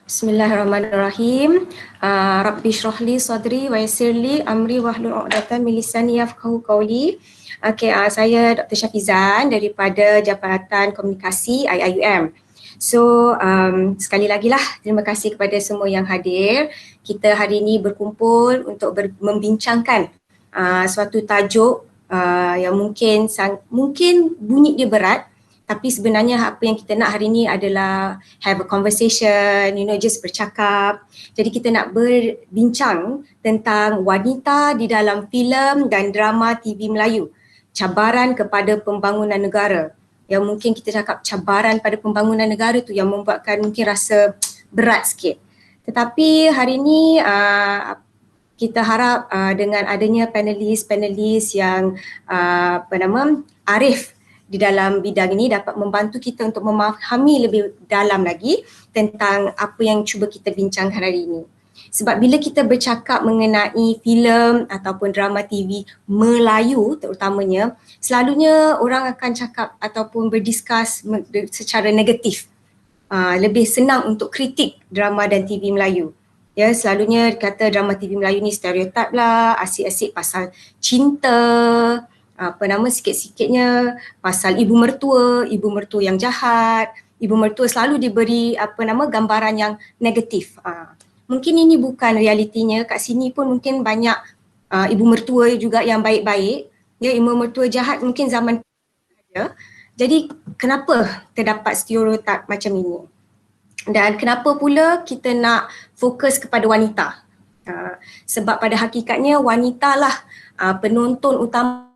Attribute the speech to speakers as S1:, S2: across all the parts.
S1: Bismillahirrahmanirrahim. Rabbi shrahli sadri wa yassirli amri wahlul 'uqdatam min lisani yafqahu qawli. Saya Dr. Syafizan daripada Jabatan Komunikasi IIUM. Sekali lagi lah terima kasih kepada semua yang hadir. Kita hari ini berkumpul untuk membincangkan suatu tajuk yang mungkin bunyi dia berat, tapi sebenarnya apa yang kita nak hari ni adalah have a conversation, just bercakap. Jadi kita nak berbincang tentang wanita di dalam filem dan drama TV Melayu. Cabaran kepada pembangunan negara. Yang mungkin kita cakap cabaran pada pembangunan negara tu yang membuatkan mungkin rasa berat sikit. Tetapi hari ni kita harap dengan adanya panelis yang arif di dalam bidang ini dapat membantu kita untuk memahami lebih dalam lagi tentang apa yang cuba kita bincangkan hari ini. Sebab bila kita bercakap mengenai filem ataupun drama TV Melayu terutamanya, selalunya orang akan cakap ataupun berdiskus secara negatif. Lebih senang untuk kritik drama dan TV Melayu. Ya, selalunya kata drama TV Melayu ni stereotip lah, asyik-asyik pasal cinta, sikit-sikitnya pasal ibu mertua yang jahat, ibu mertua selalu diberi gambaran yang negatif. Mungkin ini bukan realitinya, kat sini pun mungkin banyak ibu mertua juga yang baik-baik. Ya, ibu mertua jahat mungkin zaman saja. Jadi kenapa terdapat stereotip macam ini? Dan kenapa pula kita nak fokus kepada wanita? Sebab pada hakikatnya wanita lah penonton utama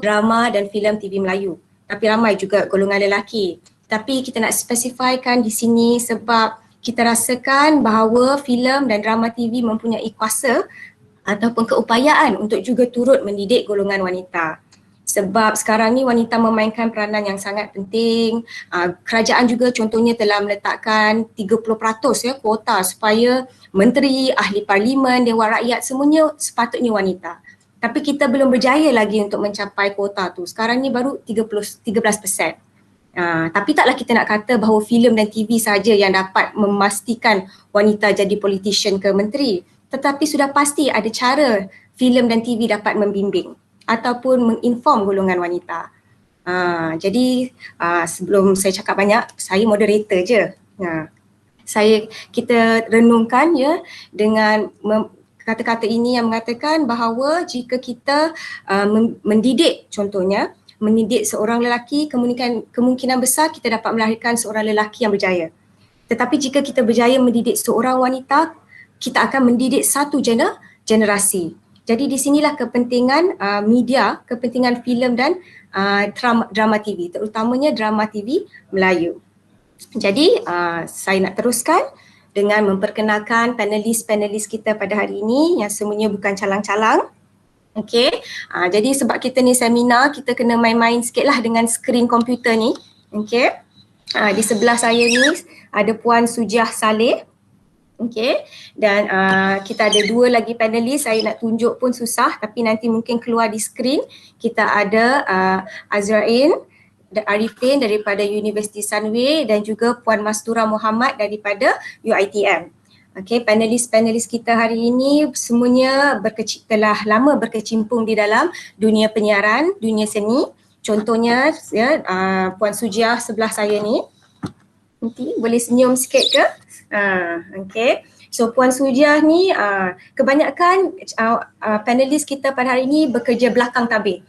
S1: drama dan filem TV Melayu. Tapi ramai juga golongan lelaki. Tapi kita nak spesifikkan di sini sebab kita rasakan bahawa filem dan drama TV mempunyai kuasa ataupun keupayaan untuk juga turut mendidik golongan wanita. Sebab sekarang ni wanita memainkan peranan yang sangat penting. Kerajaan juga contohnya telah meletakkan 30% kuota supaya menteri, ahli parlimen, dewan rakyat semuanya sepatutnya wanita. Tapi kita belum berjaya lagi untuk mencapai kuota tu. Sekarang ni baru 13%. Tapi taklah kita nak kata bahawa filem dan TV saja yang dapat memastikan wanita jadi politician ke menteri. Tetapi sudah pasti ada cara filem dan TV dapat membimbing ataupun menginform golongan wanita. Jadi sebelum saya cakap banyak, saya moderator je. Kita renungkan ya dengan kata-kata ini yang mengatakan bahawa jika kita mendidik, contohnya mendidik seorang lelaki, kemungkinan besar kita dapat melahirkan seorang lelaki yang berjaya. Tetapi jika kita berjaya mendidik seorang wanita, kita akan mendidik satu generasi. Jadi di sinilah kepentingan media, kepentingan filem dan drama TV, terutamanya drama TV Melayu. Jadi saya nak teruskan dengan memperkenalkan panelis-panelis kita pada hari ini yang semuanya bukan calang-calang. Okey, jadi sebab kita ni seminar, kita kena main-main sikit lah dengan skrin komputer ni. Okey, di sebelah saya ni ada Puan Sujiah Saleh. Okey, dan kita ada dua lagi panelis, saya nak tunjuk pun susah tapi nanti mungkin keluar di skrin. Kita ada Azrain Arifin daripada Universiti Sunway dan juga Puan Mastura Muhammad daripada UiTM. Okey, panelis-panelis kita hari ini semuanya telah lama berkecimpung di dalam dunia penyiaran, dunia seni. Contohnya ya, Puan Sujiah sebelah saya ni. Nanti boleh senyum sikit ke? Okey. So Puan Sujiah ni kebanyakan panelis kita pada hari ini bekerja belakang tabir.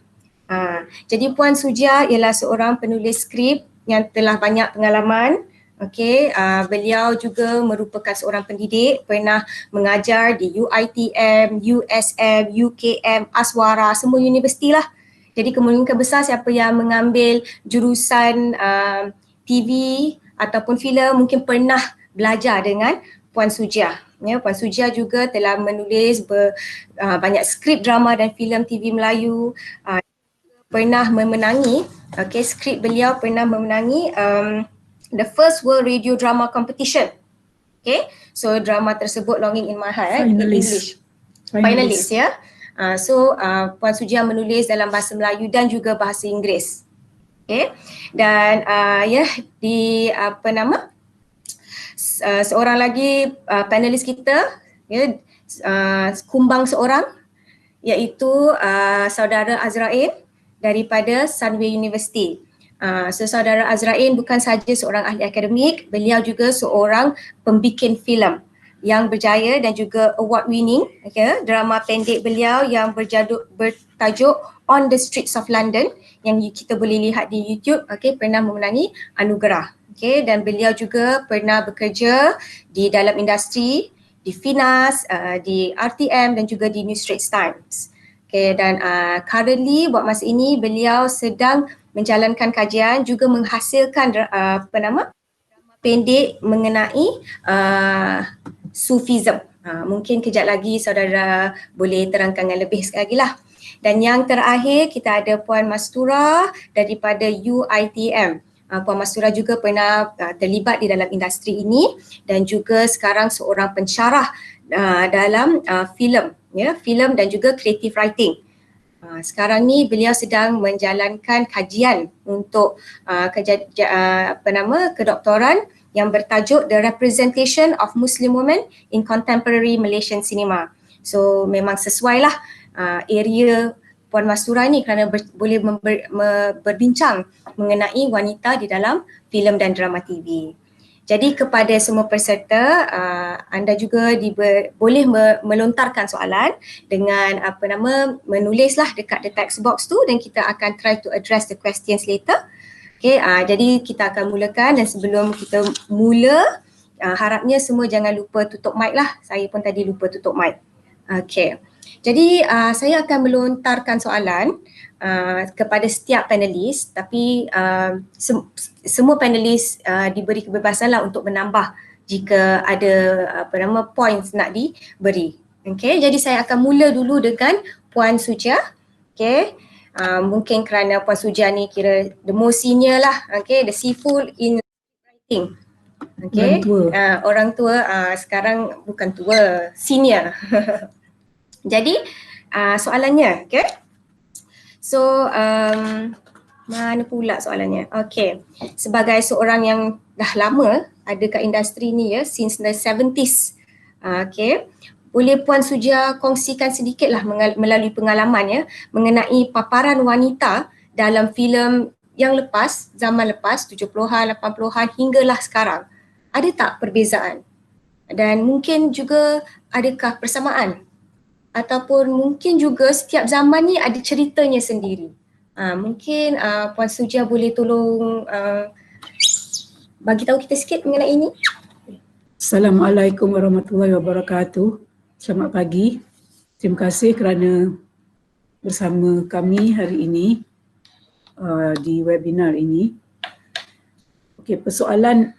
S1: Jadi Puan Sujiah ialah seorang penulis skrip yang telah banyak pengalaman. Okey, beliau juga merupakan seorang pendidik, pernah mengajar di UiTM, USM, UKM, Aswara, semua universiti lah. Jadi kemungkinan besar siapa yang mengambil jurusan TV ataupun filem mungkin pernah belajar dengan Puan Sujiah. Ya, Puan Sujiah juga telah menulis banyak skrip drama dan filem TV Melayu. Pernah memenangi, skrip beliau pernah memenangi the first World Radio Drama Competition. Okay, so drama tersebut Longing in My Heart in English. Finalist ya. Puan Sujiah menulis dalam bahasa Melayu dan juga bahasa Inggeris. Okay, dan Seorang lagi panelis kita, ya, kumbang seorang, iaitu saudara Azrain daripada Sunway University. Saudara Azrain bukan sahaja seorang ahli akademik, beliau juga seorang pembikin filem yang berjaya dan juga award winning, okay, drama pendek beliau yang bertajuk On the Streets of London yang kita boleh lihat di YouTube, okay, pernah memenangi anugerah. Okay, dan beliau juga pernah bekerja di dalam industri, di Finas, di RTM dan juga di New Straits Times. Okay, dan currently buat masa ini beliau sedang menjalankan kajian juga menghasilkan drama pendek mengenai Sufism. Mungkin kejap lagi saudara boleh terangkan dengan lebih sekali lagi lah. Dan yang terakhir kita ada Puan Mastura daripada UiTM. Puan Mastura juga pernah terlibat di dalam industri ini dan juga sekarang seorang pensyarah dalam filem, ya, filem dan juga creative writing. Sekarang ni beliau sedang menjalankan kajian untuk kedoktoran yang bertajuk The Representation of Muslim Women in Contemporary Malaysian Cinema. So memang sesuai lah area Puan Mastura ni kerana boleh berbincang mengenai wanita di dalam filem dan drama TV. Jadi kepada semua peserta, anda juga boleh melontarkan soalan dengan menulislah dekat the text box tu dan kita akan try to address the questions later. Okay, jadi kita akan mulakan dan sebelum kita mula, harapnya semua jangan lupa tutup mic lah. Saya pun tadi lupa tutup mic. Okay, jadi saya akan melontarkan soalan kepada setiap panelis, tapi semua panelis diberi kebebasan lah untuk menambah jika ada points nak diberi. Okay, jadi saya akan mula dulu dengan Puan Sujia. Okay, mungkin kerana Puan Sujia ni kira the most senior lah, okay, the seafood in writing. Okay, orang tua, sekarang bukan tua, senior. Jadi soalannya, okay. So mana pula soalannya? Okay, sebagai seorang yang dah lama ada kat industri ni, ya, since the 70s, okay, boleh Puan Sujia kongsikan sedikit lah melalui pengalaman, ya, mengenai paparan wanita dalam filem yang lepas, zaman lepas, 70-an, 80-an hinggalah sekarang. Ada tak perbezaan? Dan mungkin juga adakah persamaan? Ataupun mungkin juga setiap zaman ni ada ceritanya sendiri. Mungkin Puan Sujia boleh tolong bagi tahu kita sikit mengenai ini.
S2: Assalamualaikum warahmatullahi wabarakatuh. Selamat pagi. Terima kasih kerana bersama kami hari ini di webinar ini. Okey, persoalan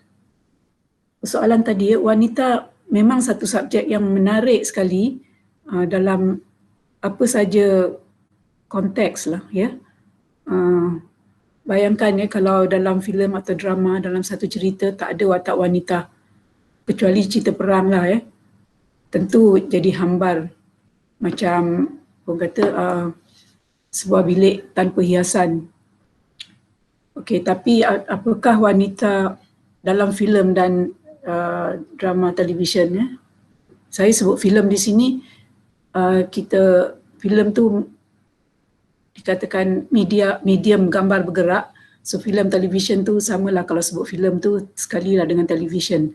S2: tadi, wanita memang satu subjek yang menarik sekali dalam apa saja konteks lah, ya. Bayangkan, ya, kalau dalam filem atau drama, dalam satu cerita tak ada watak wanita kecuali cerita perang lah, ya. Tentu jadi hambar macam orang kata sebuah bilik tanpa hiasan. Okey, tapi apakah wanita dalam filem dan drama televisyen, ya? Saya sebut filem di sini, kita filem tu dikatakan medium gambar bergerak. So filem televisyen tu samalah, kalau sebut filem tu sekali lah dengan televisyen.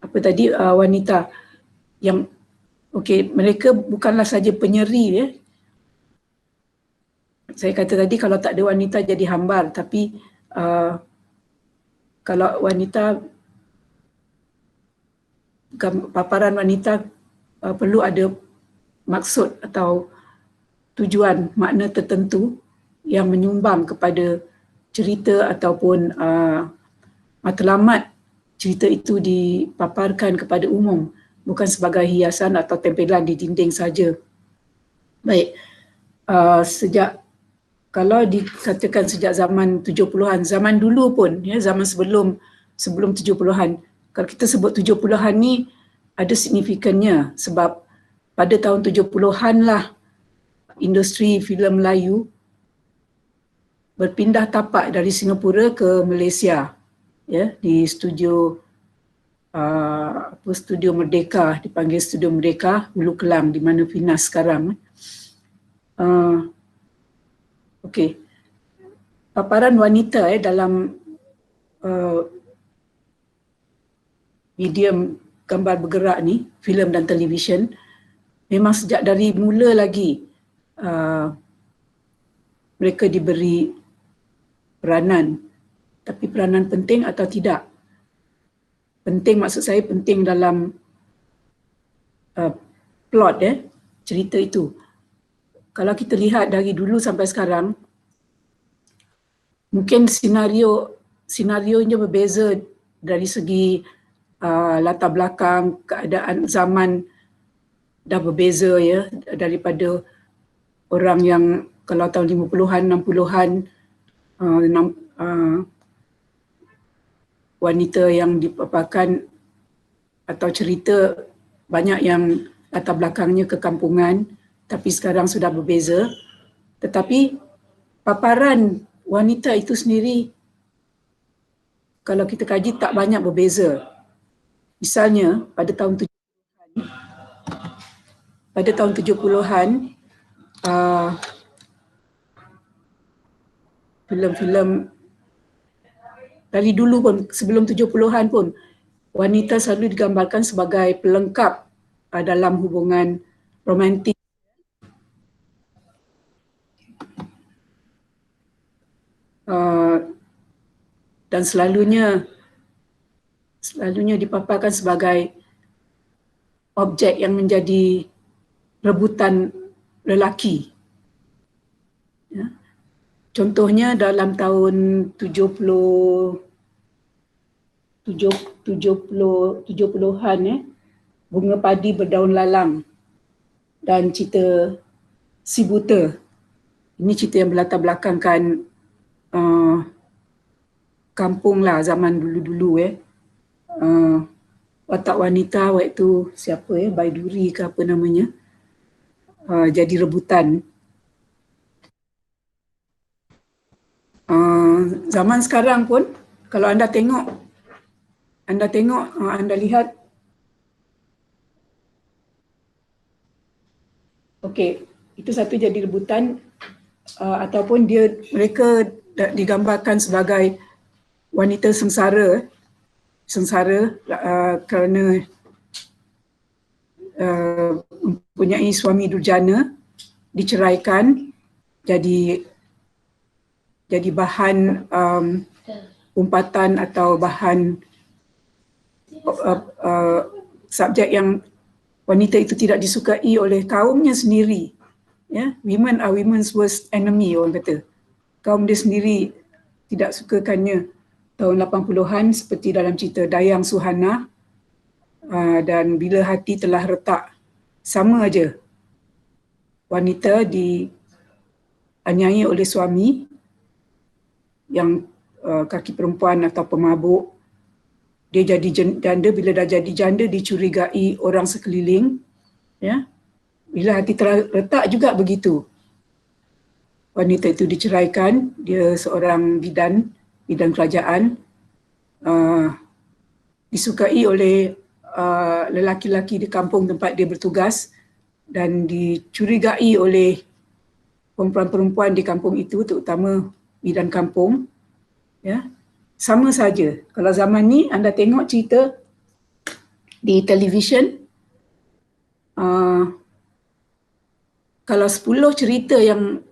S2: Apa tadi, wanita yang okey, mereka bukanlah saja penyeri, ya. Saya kata tadi kalau tak ada wanita jadi hambar, tapi kalau wanita, paparan wanita perlu ada maksud atau tujuan, makna tertentu yang menyumbang kepada cerita ataupun matlamat cerita itu dipaparkan kepada umum, bukan sebagai hiasan atau tempelan di dinding saja. Baik, sejak, kalau dikatakan sejak zaman 70-an, zaman dulu pun, ya, zaman sebelum 70-an, kalau kita sebut 70-an ni ada signifikannya sebab pada tahun 70-an lah industri filem Melayu berpindah tapak dari Singapura ke Malaysia. ya, di studio Studio Merdeka, dipanggil Studio Merdeka Hulu Kelang, di mana Finas sekarang. Okey, paparan wanita dalam medium gambar bergerak ni, filem dan televisyen, memang sejak dari mula lagi mereka diberi peranan. Tapi peranan penting atau tidak? Penting, maksud saya penting dalam plot, cerita itu. Kalau kita lihat dari dulu sampai sekarang, mungkin senarionya berbeza dari segi latar belakang, keadaan zaman dah berbeza, ya, daripada orang yang kalau tahun 50-an, 60-an, wanita yang dipaparkan atau cerita banyak yang latar belakangnya kekampungan, tapi sekarang sudah berbeza. Tetapi paparan wanita itu sendiri, kalau kita kaji, tak banyak berbeza. Misalnya pada tahun 70-an, filem-filem dari dulu pun, sebelum 70-an pun, wanita selalu digambarkan sebagai pelengkap dalam hubungan romantik. Dan selalunya dipaparkan sebagai objek yang menjadi rebutan lelaki. Ya. Contohnya dalam tahun 70-an, Bunga Padi Berdaun Lalang dan cerita Si Buta. Ini cerita yang berlatar belakangkan kampung lah zaman dulu-dulu. Watak wanita waktu siapa, Baiduri ke apa namanya, jadi rebutan. Zaman sekarang pun, kalau anda lihat, okey, itu satu jadi rebutan, ataupun mereka digambarkan sebagai wanita sengsara kerana mempunyai suami durjana, diceraikan, jadi bahan umpatan atau bahan subjek yang wanita itu tidak disukai oleh kaumnya sendiri. Ya, women are women's worst enemy, orang kata. Kaum dia sendiri tidak sukakannya. Tahun 80-an seperti dalam cerita Dayang Suhana, dan Bila Hati Telah Retak. Sama aja. Wanita dianiaya oleh suami yang kaki perempuan atau pemabuk. Dia jadi janda, bila dah jadi janda dicurigai orang sekeliling. Ya. Bila Hati Telah Retak juga begitu. Wanita itu diceraikan, dia seorang bidan kerajaan, disukai oleh lelaki-lelaki di kampung tempat dia bertugas dan dicurigai oleh perempuan-perempuan di kampung itu, terutama bidan kampung. Ya, sama saja. Kalau zaman ni anda tengok cerita di televisyen, kalau 10 cerita yang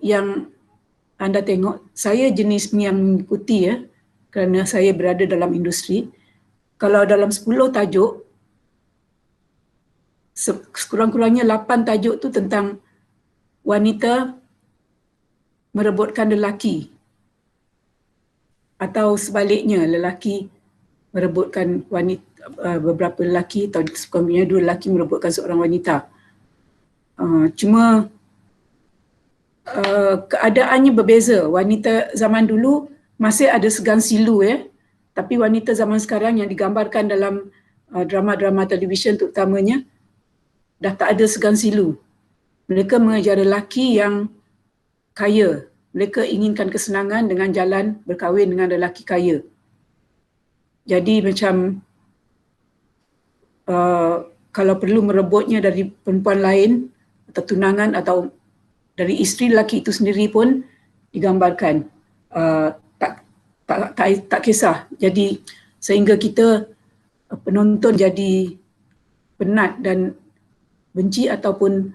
S2: anda tengok, saya jenis ni yang mengikuti, kerana saya berada dalam industri. Kalau dalam 10 tajuk, sekurang-kurangnya 8 tajuk tu tentang wanita merebutkan lelaki, atau sebaliknya, lelaki merebutkan wanita, beberapa lelaki, atau sekurang-kurangnya 2 lelaki merebutkan seorang wanita. Cuma keadaannya berbeza. Wanita zaman dulu masih ada segan silu, tapi wanita zaman sekarang yang digambarkan dalam drama-drama televisyen terutamanya dah tak ada segan silu. Mereka mengejar lelaki yang kaya. Mereka inginkan kesenangan dengan jalan berkahwin dengan lelaki kaya. Jadi macam kalau perlu merebutnya dari perempuan lain atau tunangan atau dari isteri lelaki itu sendiri pun digambarkan. Tak kisah. Jadi sehingga kita penonton jadi penat dan benci ataupun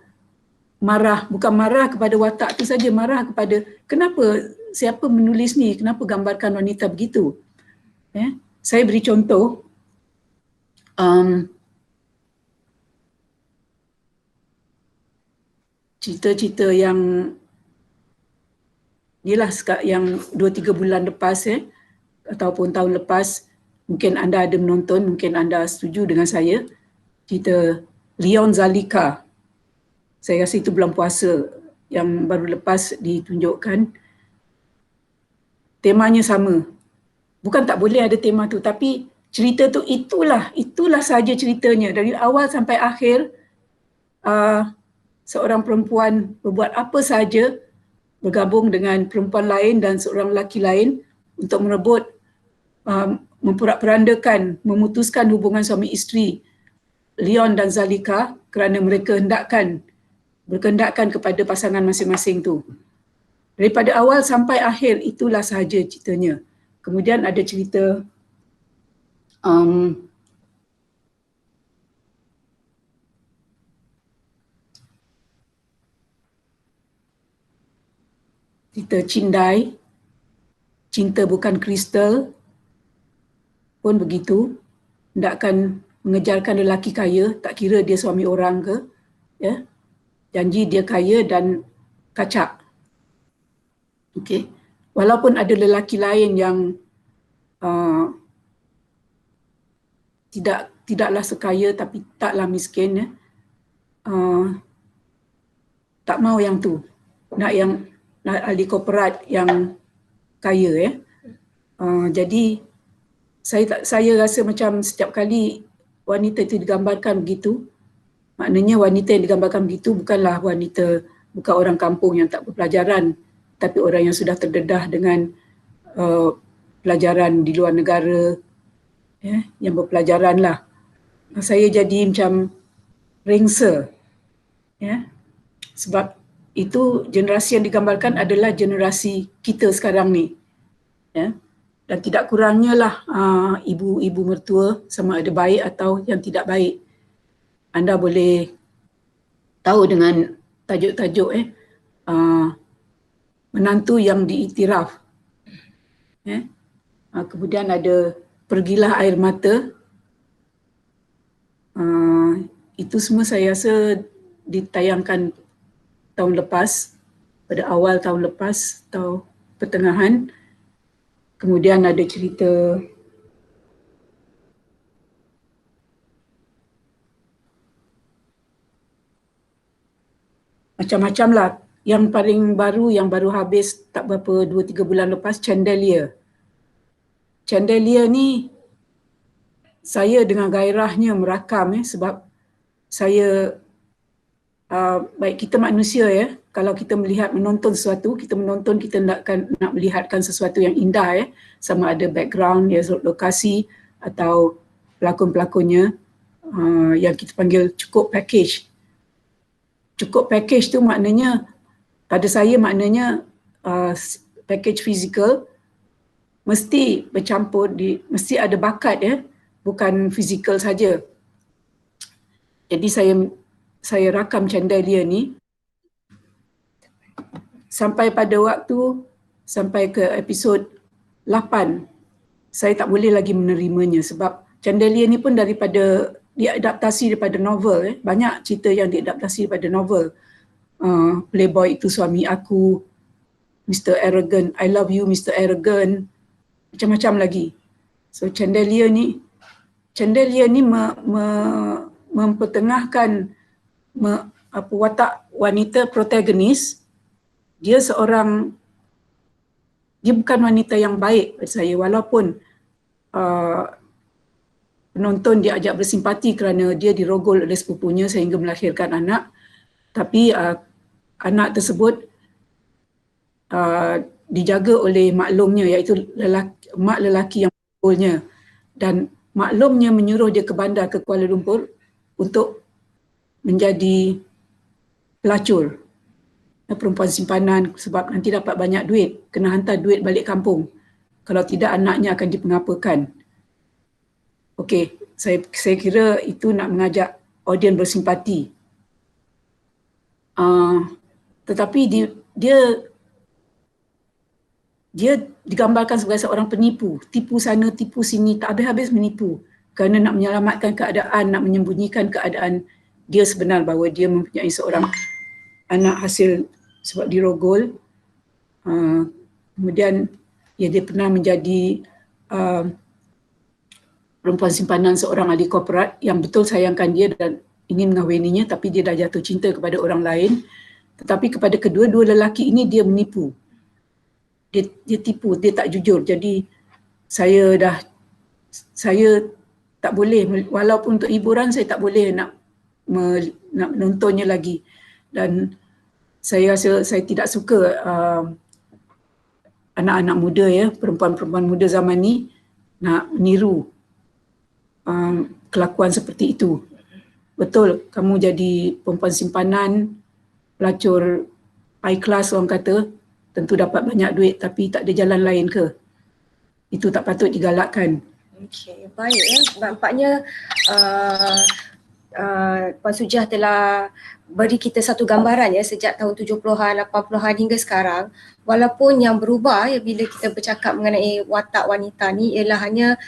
S2: marah, bukan marah kepada watak itu saja, marah kepada kenapa, siapa menulis ni, kenapa gambarkan wanita begitu. Saya beri contoh, cerita-cerita yang ialah yang 2-3 bulan lepas ataupun tahun lepas, mungkin anda ada menonton, mungkin anda setuju dengan saya, cerita Leon Zalika. Saya rasa itu bulan puasa yang baru lepas ditunjukkan. Temanya sama. Bukan tak boleh ada tema tu, tapi cerita tu itulah saja ceritanya. Dari awal sampai akhir, seorang perempuan berbuat apa saja, bergabung dengan perempuan lain dan seorang lelaki lain untuk merebut, memporak-perandakan, memutuskan hubungan suami isteri Leon dan Zalika kerana mereka berkehendakkan kepada pasangan masing-masing tu. Daripada awal sampai akhir itulah sahaja ceritanya. Kemudian ada cerita cerita Cindai, Cinta Bukan Kristal pun begitu. Hendakkan mengejarkan lelaki kaya, tak kira dia suami orang ke, ya. Janji dia kaya dan kacak. Okey. Walaupun ada lelaki lain yang tidaklah sekaya tapi taklah miskin, tak mau yang tu. Nak ahli korporat yang kaya. Jadi saya rasa macam setiap kali wanita itu digambarkan begitu, maknanya wanita yang digambarkan begitu bukanlah bukan orang kampung yang tak berpelajaran, tapi orang yang sudah terdedah dengan pelajaran di luar negara, yang berpelajaran lah. Saya jadi macam rengsa, sebab itu generasi yang digambarkan adalah generasi kita sekarang ni, dan tidak kurangnya lah ibu-ibu mertua, sama ada baik atau yang tidak baik. Anda boleh tahu dengan tajuk-tajuk menantu yang diiktiraf. Kemudian ada Pergilah Air Mata. Itu semua saya rasa ditayangkan tahun lepas, pada awal tahun lepas atau pertengahan. Kemudian ada cerita macam-macam lah. Yang paling baru, yang baru habis tak berapa 2-3 bulan lepas, Chandelier. Chandelier ni saya dengan gairahnya merakam, sebab saya baik kita manusia, kalau kita menonton sesuatu, kita nak melihatkan sesuatu yang indah, sama ada background, lokasi atau pelakon-pelakonnya, yang kita panggil cukup package. Cukup package tu maknanya, pada saya maknanya package fizikal mesti bercampur, mesti ada bakat, bukan fizikal saja. Jadi saya rakam Chandelier ni sampai ke episod 8. Saya tak boleh lagi menerimanya sebab Chandelier ni pun diadaptasi daripada novel. Banyak cerita yang diadaptasi daripada novel. Playboy Itu Suami Aku, Mr. Arrogant, I Love You Mr. Arrogant, macam-macam lagi. So Chandelier ni mempertengahkan watak wanita protagonis. Dia bukan wanita yang baik pada saya, walaupun penonton diajak bersimpati kerana dia dirogol oleh sepupunya sehingga melahirkan anak, tapi anak tersebut dijaga oleh maklumnya, iaitu mak lelaki yang merogolnya. dan maklumnya menyuruh dia ke bandar ke Kuala Lumpur untuk menjadi pelacur, perempuan simpanan, sebab nanti dapat banyak duit, kena hantar duit balik kampung. Kalau tidak, anaknya akan dipengapakan. Okey, saya kira itu nak mengajak audiens bersimpati. Tetapi dia digambarkan sebagai seorang penipu, tipu sana, tipu sini, tak habis-habis menipu kerana nak menyelamatkan keadaan, nak menyembunyikan keadaan dia sebenar bahawa dia mempunyai seorang anak hasil sebab dirogol. Kemudian dia pernah menjadi perempuan simpanan seorang ahli korporat yang betul sayangkan dia dan ingin mengahwininya, tapi dia dah jatuh cinta kepada orang lain. Tetapi kepada kedua-dua lelaki ini dia menipu. Dia tipu, dia tak jujur. Jadi saya tak boleh, walaupun untuk hiburan saya tak boleh nak menontonnya lagi. Dan saya rasa saya tidak suka anak-anak muda perempuan-perempuan muda zaman ni nak meniru kelakuan seperti itu. Betul, kamu jadi perempuan simpanan, pelacur high class orang kata, tentu dapat banyak duit tapi tak ada jalan lain ke? Itu tak patut digalakkan.
S1: Okey, baik ya. Nampaknya Puan Sujah telah beri kita satu gambaran ya sejak tahun 70-an, 80-an hingga sekarang. Walaupun yang berubah ya bila kita bercakap mengenai watak wanita ni ialah hanya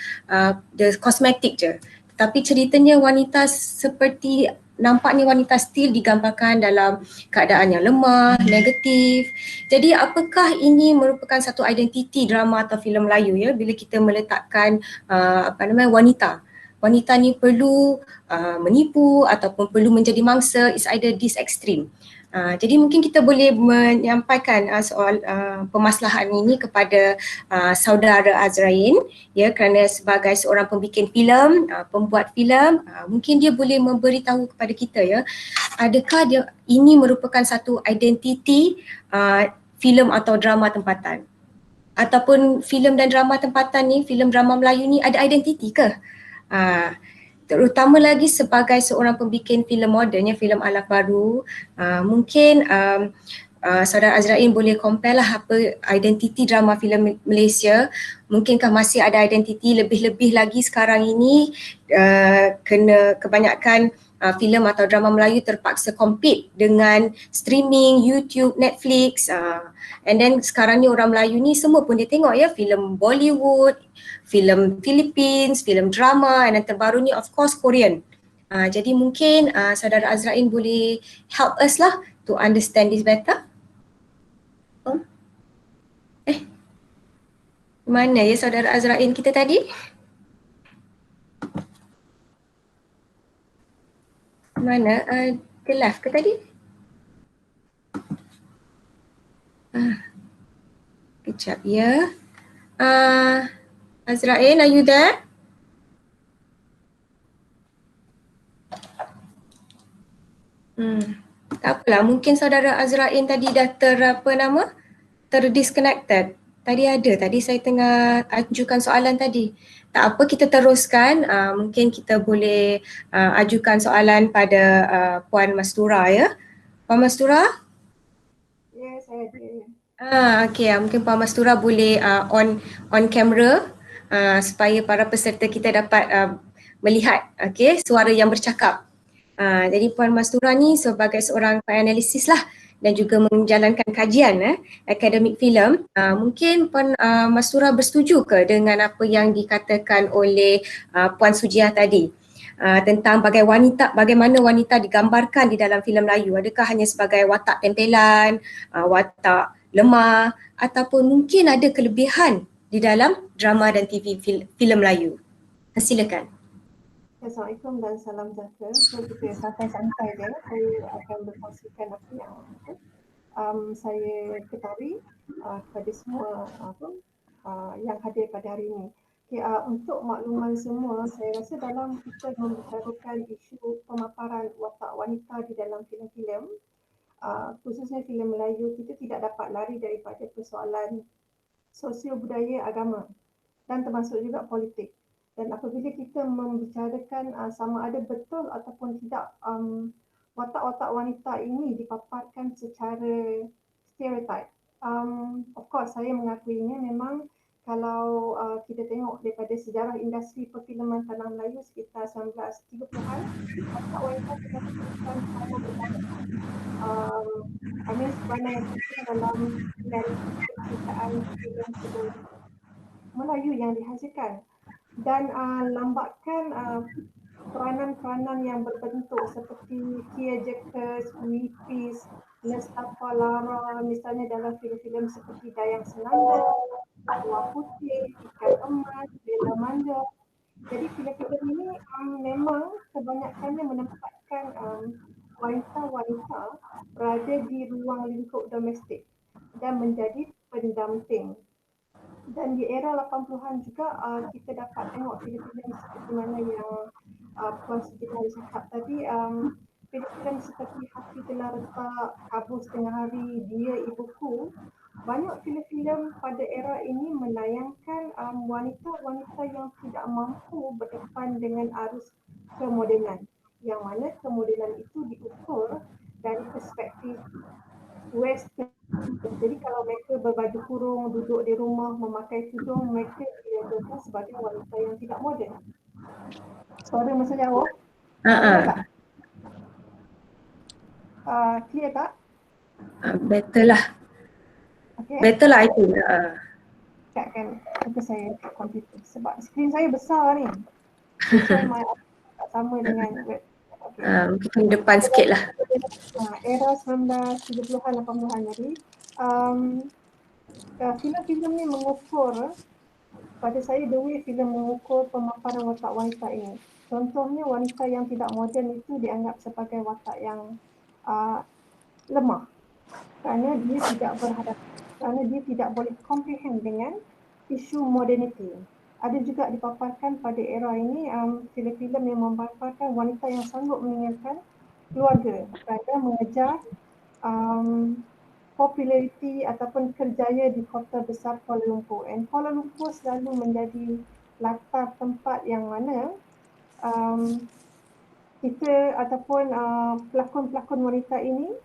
S1: the kosmetik je. Tapi ceritanya wanita seperti nampaknya wanita still digambarkan dalam keadaan yang lemah, negatif. Jadi apakah ini merupakan satu identiti drama atau filem Melayu ya bila kita meletakkan wanita. Wanita ni perlu menipu ataupun perlu menjadi mangsa, is either this extreme. Jadi mungkin kita boleh menyampaikan soal permasalahan ini kepada saudara Azrain ya, kerana sebagai seorang pembikin filem, pembuat filem, mungkin dia boleh memberitahu kepada kita ya, adakah ini merupakan satu identiti filem atau drama tempatan, ataupun filem dan drama tempatan ni, filem drama Melayu ni ada identiti ke? Terutama lagi sebagai seorang pembikin filem moden, filem alaf baru, mungkin saudara Azrain boleh compare lah apa identiti drama filem Malaysia. Mungkinkah masih ada identiti lebih-lebih lagi sekarang ini kena kebanyakan filem atau drama Melayu terpaksa compete dengan streaming, YouTube, Netflix, and then sekarang ni orang Melayu ni semua pun dia tengok ya, filem Bollywood, filem Philippines, filem drama, and yang terbaru ni of course Korean. Jadi mungkin saudara Azrain boleh help us lah to understand this better. Mana ya saudara Azrain kita tadi? Mana? Ke live ke tadi? Kejap ya. Azrain, are you there? Tak apalah, mungkin saudara Azrain tadi dah terdisconnected. Tadi saya tengah ajukan soalan tadi. Tak apa, kita teruskan. Mungkin kita boleh ajukan soalan pada Puan Mastura ya. Puan Mastura?
S3: Ya, saya ada.
S1: Okey, mungkin Puan Mastura boleh on camera supaya para peserta kita dapat melihat suara yang bercakap. Jadi Puan Mastura ni sebagai seorang analisis lah dan juga menjalankan kajian akademik filem. Mungkin Puan Mastura bersetuju ke dengan apa yang dikatakan oleh Puan Sujiah tadi tentang bagaimana wanita digambarkan di dalam filem Melayu? Adakah hanya sebagai watak tempelan, watak lemah, ataupun mungkin ada kelebihan di dalam drama dan TV filem Melayu? Silakan.
S3: Assalamualaikum dan salam sejahtera. So kita santai-santai je, saya akan berkongsikan apa yang saya ketahui kepada semua yang hadir pada hari ini. Okay, untuk makluman semua, saya rasa dalam kita membicarakan isu pemaparan watak wanita di dalam filem-filem, khususnya filem Melayu, kita tidak dapat lari daripada persoalan sosio budaya agama dan termasuk juga politik. Dan apabila kita membicarakan sama ada betul ataupun tidak watak-watak wanita ini dipaparkan secara stereotype. Of course, saya mengakuinya memang kalau kita tengok daripada sejarah industri perfilman tanah Melayu sekitar 1930-an, watak wanita telah merupakan peranan utama. Peranan yang penting dalam penciptaan filem Melayu yang dihasilkan. Dan lambatkan peranan-peranan yang berbentuk seperti Kia Jacques, Wipis, Nestapa Lara, misalnya dalam filem-filem seperti Dayang Senanda, Arwah Putih, Ikan Emas, Bella Manda. Jadi filem-filem ini memang kebanyakannya menempatkan wanita-wanita berada di ruang lingkup domestik dan menjadi pendamping. Dan di era 80-an juga kita dapat tengok filem-filem seperti mana yang Puan Siti Nurhaliza cakap tadi, filem-filem seperti Hati Telah Retak, Kabur Setengah Hari, Dia Ibuku. Banyak filem-filem pada era ini menayangkan wanita-wanita yang tidak mampu berdepan dengan arus kemodenan. Yang mana kemodenan itu diukur dari perspektif Western. Jadi kalau mereka berbaju kurung, duduk di rumah, memakai tudung, mereka dilakukan sebagai wanita yang tidak moden. Suara masa jauh? Clear tak? Clear tak?
S1: Better lah.
S3: Okay.
S1: Better lah I think.
S3: Sekejapkan muka saya kat komputer sebab skrin saya besar ni. Saya tak sama dengan web. Okay.
S1: Mungkin depan sikit lah.
S3: Era 1970-an, 80-an tadi. Filem-filem ni mengukur, pada saya the way filem mengukur pemaparan watak wanita ini. Contohnya wanita yang tidak moden itu dianggap sebagai watak yang lemah kerana dia tidak berhadapan, kerana dia tidak boleh comprehend dengan isu modernity. Ada juga dipaparkan pada era ini filem-filem yang memaparkan wanita yang sanggup meninggalkan keluarga kerana mengejar populariti ataupun kerjaya di kota besar Kuala Lumpur. And Kuala Lumpur selalu menjadi latar tempat yang mana kita ataupun pelakon-pelakon wanita ini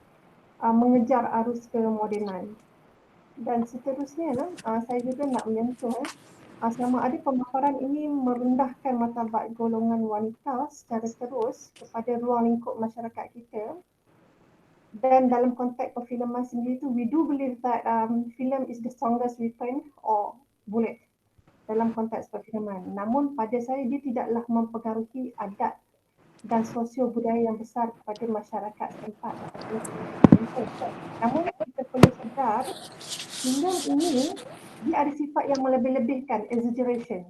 S3: mengejar arus kemodenan. Dan seterusnya saya juga nak menyentuh sama ada pemaparan ini merendahkan martabat golongan wanita secara terus kepada ruang lingkup masyarakat kita. Dan dalam konteks perfilman sendiri tu, we do believe that film is the strongest weapon or bullet dalam konteks perfilman. Namun pada saya dia tidaklah mempengaruhi adat dan sosio budaya yang besar kepada masyarakat setempat. Namun kita perlu sedar filem ini dia ada sifat yang melebih-lebihkan, exaggeration.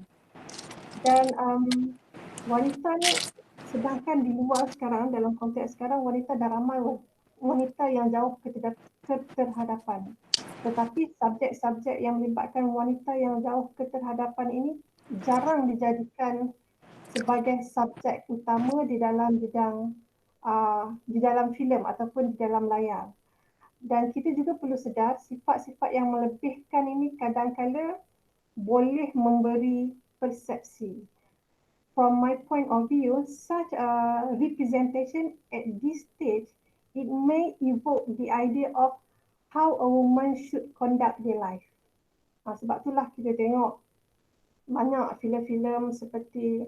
S3: Dan wanita ni, sedangkan di luar sekarang, dalam konteks sekarang, wanita dah ramai wanita yang jauh keterhadapan. Tetapi subjek-subjek yang melibatkan wanita yang jauh keterhadapan ini jarang dijadikan sebagai subjek utama di dalam bidang di dalam filem ataupun di dalam layar. Dan kita juga perlu sedar sifat-sifat yang melebihkan ini kadang-kala boleh memberi persepsi. From my point of view, such a representation at this stage, it may evoke the idea of how a woman should conduct their life. Sebab itulah kita tengok banyak filem-filem seperti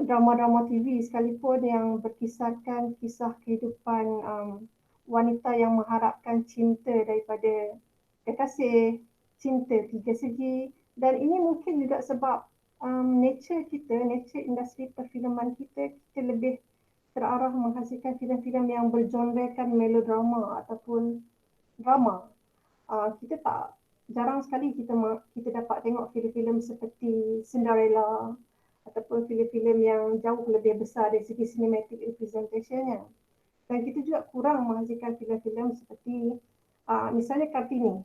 S3: drama-drama TV sekalipun yang berkisarkan kisah kehidupan wanita yang mengharapkan cinta daripada kekasih, cinta tiga segi. Dan ini mungkin juga sebab nature industri perfilman kita lebih terarah menghasilkan filem-filem yang bergenrekan melodrama ataupun drama. Kita jarang sekali kita dapat tengok filem-filem seperti Cinderella ataupun filem-filem yang jauh lebih besar dari segi cinematic representation-nya. Dan kita juga kurang menghasilkan filem-filem seperti misalnya Kartini.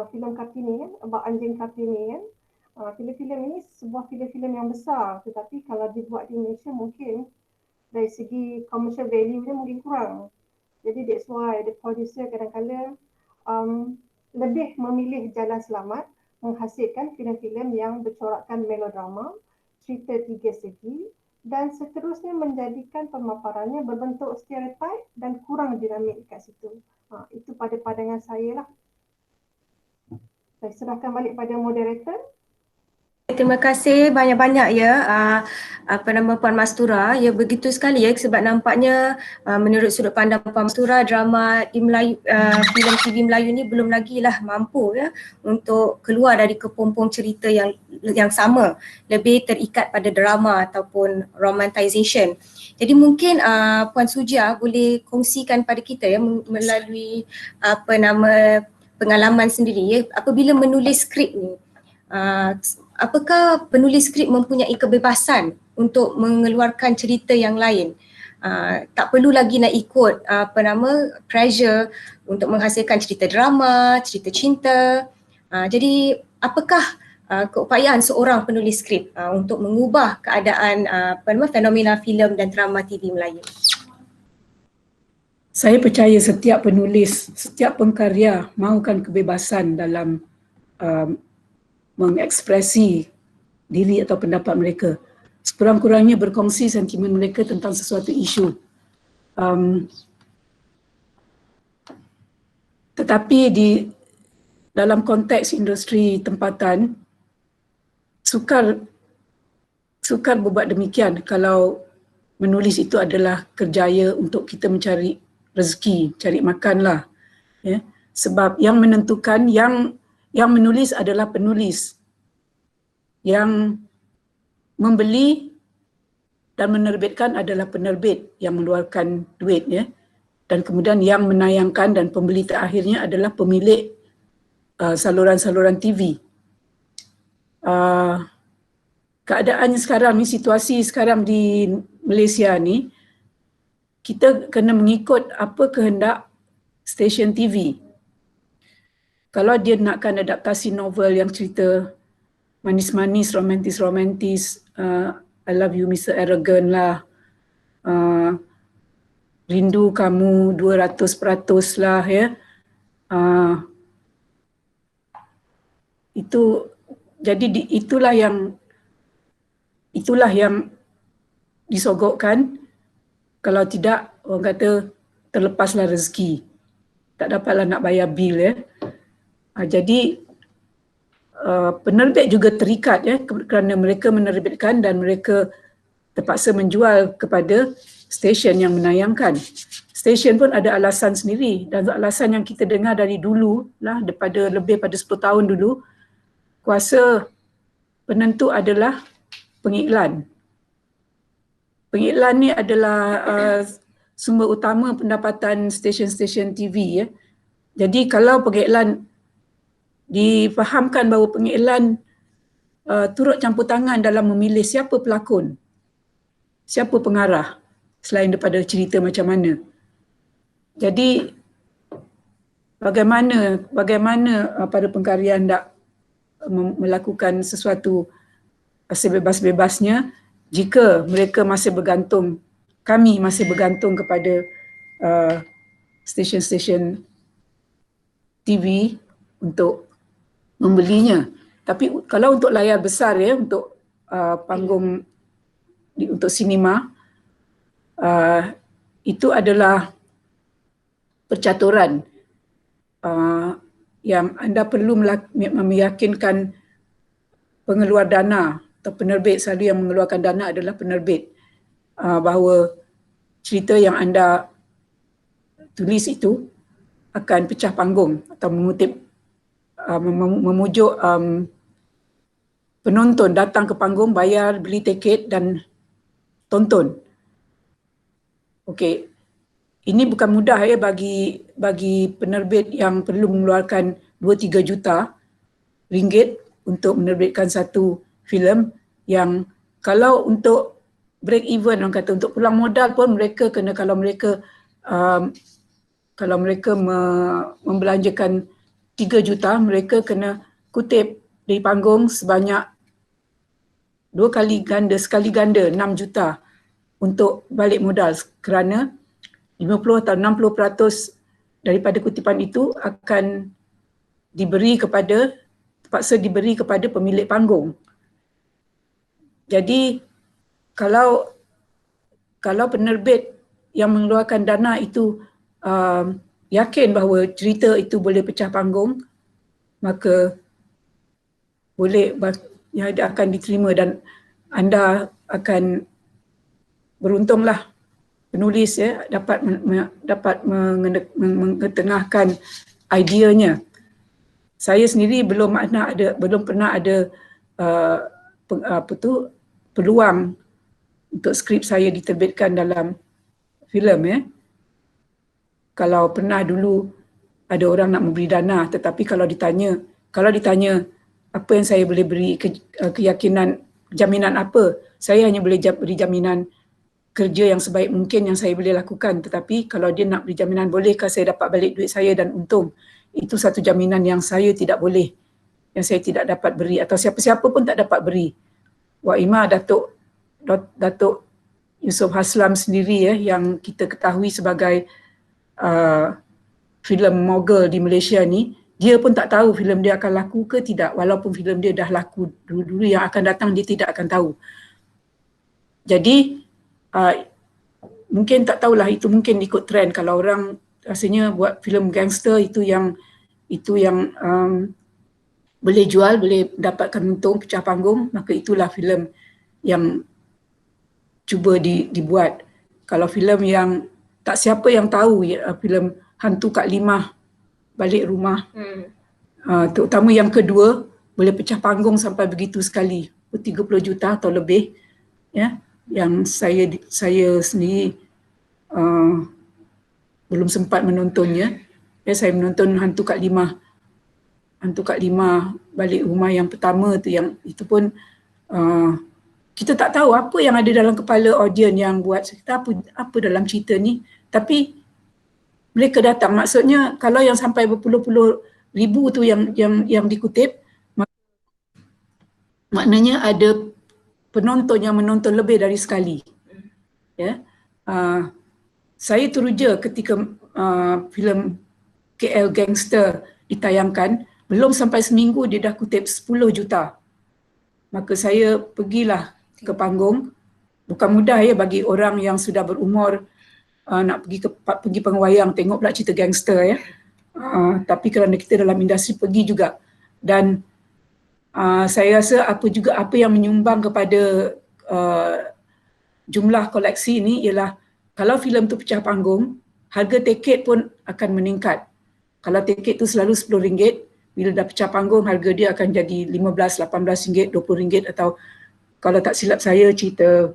S3: Filem Kartini kan, Abang Anjing Kartini kan. Filem-filem ini sebuah filem-filem yang besar, tetapi kalau dibuat di Malaysia mungkin dari segi commercial value dia mungkin kurang. Jadi that's why the producer kadang-kadang lebih memilih jalan selamat menghasilkan filem-filem yang bercorakkan melodrama, cerita tiga segi dan seterusnya menjadikan pemaparannya berbentuk stereotip dan kurang dinamik dekat situ. Itu pada pandangan saya lah. Saya serahkan balik pada moderator.
S1: Terima kasih banyak-banyak ya Puan Mastura. Ya, begitu sekali ya, sebab nampaknya menurut sudut pandang Puan Mastura, drama di Melayu, filem TV Melayu ni belum lagi lah mampu ya untuk keluar dari kepompong cerita yang sama, lebih terikat pada drama ataupun romantisation. Jadi mungkin Puan Sujia boleh kongsikan pada kita ya melalui pengalaman sendiri ya, apabila menulis skrip ni. Apakah penulis skrip mempunyai kebebasan untuk mengeluarkan cerita yang lain? Tak perlu lagi nak ikut pressure untuk menghasilkan cerita drama, cerita cinta. Jadi apakah keupayaan seorang penulis skrip untuk mengubah keadaan fenomena filem dan drama TV Melayu?
S2: Saya percaya setiap penulis, setiap pengkarya mahukan kebebasan dalam mengekspresi diri atau pendapat mereka. Sekurang-kurangnya berkongsi sentimen mereka tentang sesuatu isu. Tetapi dalam konteks industri tempatan, sukar berbuat demikian kalau menulis itu adalah kerjaya untuk kita mencari rezeki, cari makan lah. Ya. Sebab yang menentukan, yang menulis adalah penulis. Yang membeli dan menerbitkan adalah penerbit yang mengeluarkan duit, ya. Dan kemudian yang menayangkan dan pembeli terakhirnya adalah pemilik saluran-saluran TV. Keadaannya sekarang ni, situasi sekarang di Malaysia ni, kita kena mengikut apa kehendak stesen TV. Kalau dia nakkan adaptasi novel yang cerita manis-manis, romantis-romantis, I love you Mr. Arrogant lah, rindu kamu 200% lah, ya. Itulah yang disogokkan. Kalau tidak, orang kata terlepaslah rezeki, tak dapatlah nak bayar bil, ya. Jadi penerbit juga terikat, ya, kerana mereka menerbitkan dan mereka terpaksa menjual kepada stesen yang menayangkan. Stesen pun ada alasan sendiri, dan alasan yang kita dengar dari dulu lah, daripada lebih pada 10 tahun dulu, kuasa penentu adalah pengiklan. Pengiklan ni adalah sumber utama pendapatan stesen-stesen TV, ya. Jadi kalau pengiklan difahamkan bahawa pengiklan turut campur tangan dalam memilih siapa pelakon, siapa pengarah, selain daripada cerita macam mana. Jadi bagaimana para pengkarya hendak melakukan sesuatu sebebas-bebasnya jika mereka masih bergantung, kami masih bergantung kepada stesen-stesen TV untuk membelinya. Tapi kalau untuk layar besar, ya, untuk panggung untuk sinema, itu adalah percaturan yang anda perlu meyakinkan pengeluar dana atau penerbit. Selalu yang mengeluarkan dana adalah penerbit, bahawa cerita yang anda tulis itu akan pecah panggung atau memujuk penonton datang ke panggung, bayar, beli tiket dan tonton. Okey, ini bukan mudah, ya, bagi penerbit yang perlu mengeluarkan 2-3 juta ringgit untuk menerbitkan satu filem yang kalau untuk break even, orang kata untuk pulang modal pun mereka kena, kalau mereka membelanjakan 3 juta, mereka kena kutip dari panggung sebanyak 2 kali ganda, sekali ganda 6 juta untuk balik modal, kerana 50 atau 60% daripada kutipan itu akan diberi kepada terpaksa diberi kepada pemilik panggung. Jadi kalau penerbit yang mengeluarkan dana itu yakin bahawa cerita itu boleh pecah panggung, maka boleh akan diterima dan anda akan beruntunglah, penulis dapat mengetengahkan ideanya. Saya sendiri belum pernah ada peluang untuk skrip saya diterbitkan dalam filem. Kalau pernah dulu ada orang nak memberi dana, tetapi kalau ditanya apa yang saya boleh beri keyakinan, jaminan apa, saya hanya boleh beri jaminan kerja yang sebaik mungkin yang saya boleh lakukan. Tetapi kalau dia nak beri jaminan bolehkah saya dapat balik duit saya dan untung, itu satu jaminan yang saya tidak boleh, yang saya tidak dapat beri, atau siapa-siapa pun tak dapat beri. Wak Ima, Datuk Yusof Haslam sendiri yang kita ketahui sebagai filem mogul di Malaysia ni, dia pun tak tahu filem dia akan laku ke tidak, walaupun filem dia dah laku dulu, yang akan datang dia tidak akan tahu. Jadi mungkin tak tahulah, itu mungkin ikut trend. Kalau orang rasanya buat filem gangster itu yang boleh jual, boleh dapatkan untung, pecah panggung, maka itulah filem yang cuba dibuat. Kalau filem yang tak siapa yang tahu, filem Hantu Kak Limah balik rumah, terutama yang kedua, boleh pecah panggung sampai begitu sekali, 30 juta atau lebih, yang saya sendiri belum sempat menontonnya. Saya menonton Hantu Kak Limah balik rumah yang pertama tu, yang itu pun kita tak tahu apa yang ada dalam kepala audiens yang buat cerita, apa dalam cerita ni, tapi mereka datang. Maksudnya kalau yang sampai berpuluh-puluh ribu tu yang dikutip, maknanya ada penonton yang menonton lebih dari sekali. Saya teruja ketika filem KL Gangster ditayangkan, belum sampai seminggu dia dah kutip 10 juta. Maka saya pergilah ke panggung. Bukan mudah bagi orang yang sudah berumur nak pergi pengwayang tengok pula cerita gangster tapi kerana kita dalam industri pergi juga. Dan saya rasa apa yang menyumbang kepada jumlah koleksi ini ialah kalau filem tu pecah panggung, harga tiket pun akan meningkat. Kalau tiket tu selalu RM10, bila dah pecah panggung harga dia akan jadi RM15, RM18, RM20, atau kalau tak silap saya cerita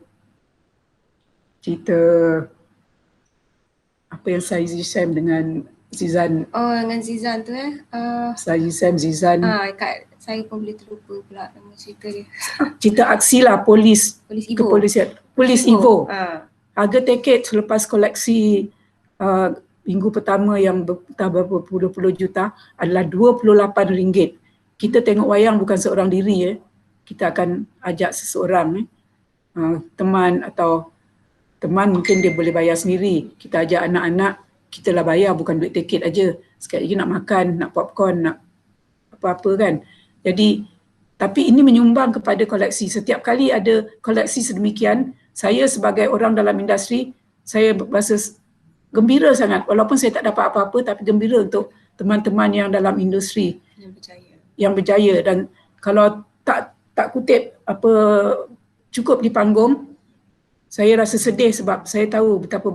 S2: apa yang Saiji Sam dengan Zizan.
S1: Dengan Zizan tu
S2: Saiji Sam, Zizan.
S1: Saya pun boleh terlupa pula nama cerita dia.
S2: Cerita aksi lah, polis
S1: Evo.
S2: Kepolisian. Polis Evo. Harga tiket selepas koleksi minggu pertama yang berpuluh-puluh juta adalah RM28. Kita tengok wayang bukan seorang diri. Kita akan ajak seseorang, teman, atau teman mungkin dia boleh bayar sendiri. Kita ajak anak-anak, kita lah bayar, bukan duit tiket aja. Sekali lagi nak makan, nak popcorn, nak apa-apa kan. Jadi, tapi ini menyumbang kepada koleksi. Setiap kali ada koleksi sedemikian, saya sebagai orang dalam industri, saya berasa gembira sangat. Walaupun saya tak dapat apa-apa, tapi gembira untuk teman-teman yang dalam industri yang berjaya. Dan kalau tak kutip cukup di panggung, saya rasa sedih sebab saya tahu betapa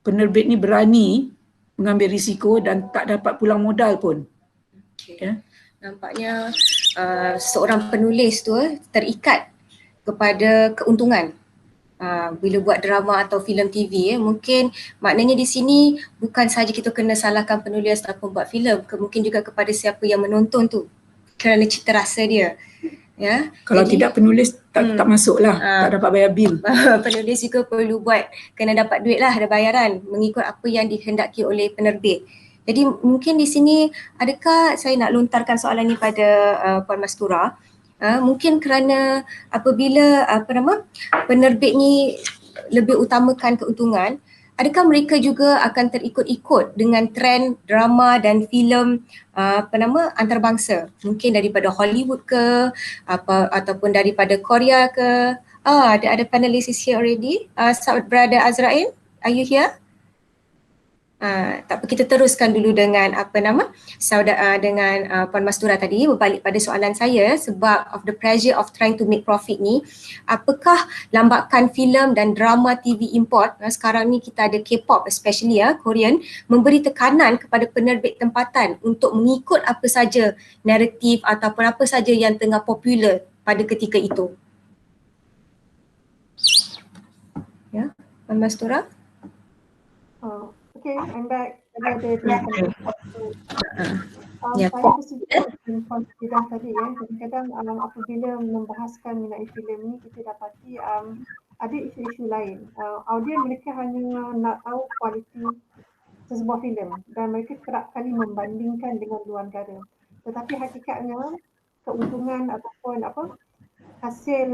S2: penerbit ni berani mengambil risiko dan tak dapat pulang modal pun.
S1: Nampaknya seorang penulis tu terikat kepada keuntungan. Bila buat drama atau filem TV, mungkin maknanya di sini bukan sahaja kita kena salahkan penulis ataupun buat filem, mungkin juga kepada siapa yang menonton tu kerana cita rasa dia.
S2: Kalau jadi, tidak penulis tak masuklah, tak dapat bayar bil.
S1: Penulis juga perlu kena dapat duit lah, ada bayaran mengikut apa yang dihendaki oleh penerbit. Jadi mungkin di sini, adakah saya nak lontarkan soalan ni pada Puan Mastura, mungkin kerana apabila penerbit ni lebih utamakan keuntungan, adakah mereka juga akan terikut-ikut dengan trend drama dan filem antarabangsa, mungkin daripada Hollywood ke ataupun daripada Korea ke? Ada panelis here already. Brother Azrain, are you here? Tak apa, kita teruskan dulu dengan dengan Puan Mastura tadi, berbalik pada soalan saya sebab of the pressure of trying to make profit ni, apakah lambakan filem dan drama TV import, sekarang ni kita ada K-pop especially Korean, memberi tekanan kepada penerbit tempatan untuk mengikut apa saja naratif ataupun apa saja yang tengah popular pada ketika itu? Ya, Puan Mastura?
S3: Okay, I'm back. Tadi ada dua
S1: Ya.
S3: saya bersetuju dengan Puan Fidah tadi kadang-kadang apabila membahaskan mengenai filem ni kita dapati ada isu-isu lain. Audiens mereka hanya nak tahu kualiti sesebuah filem dan mereka kerap kali membandingkan dengan luar negara. Tetapi hakikatnya keuntungan ataupun hasil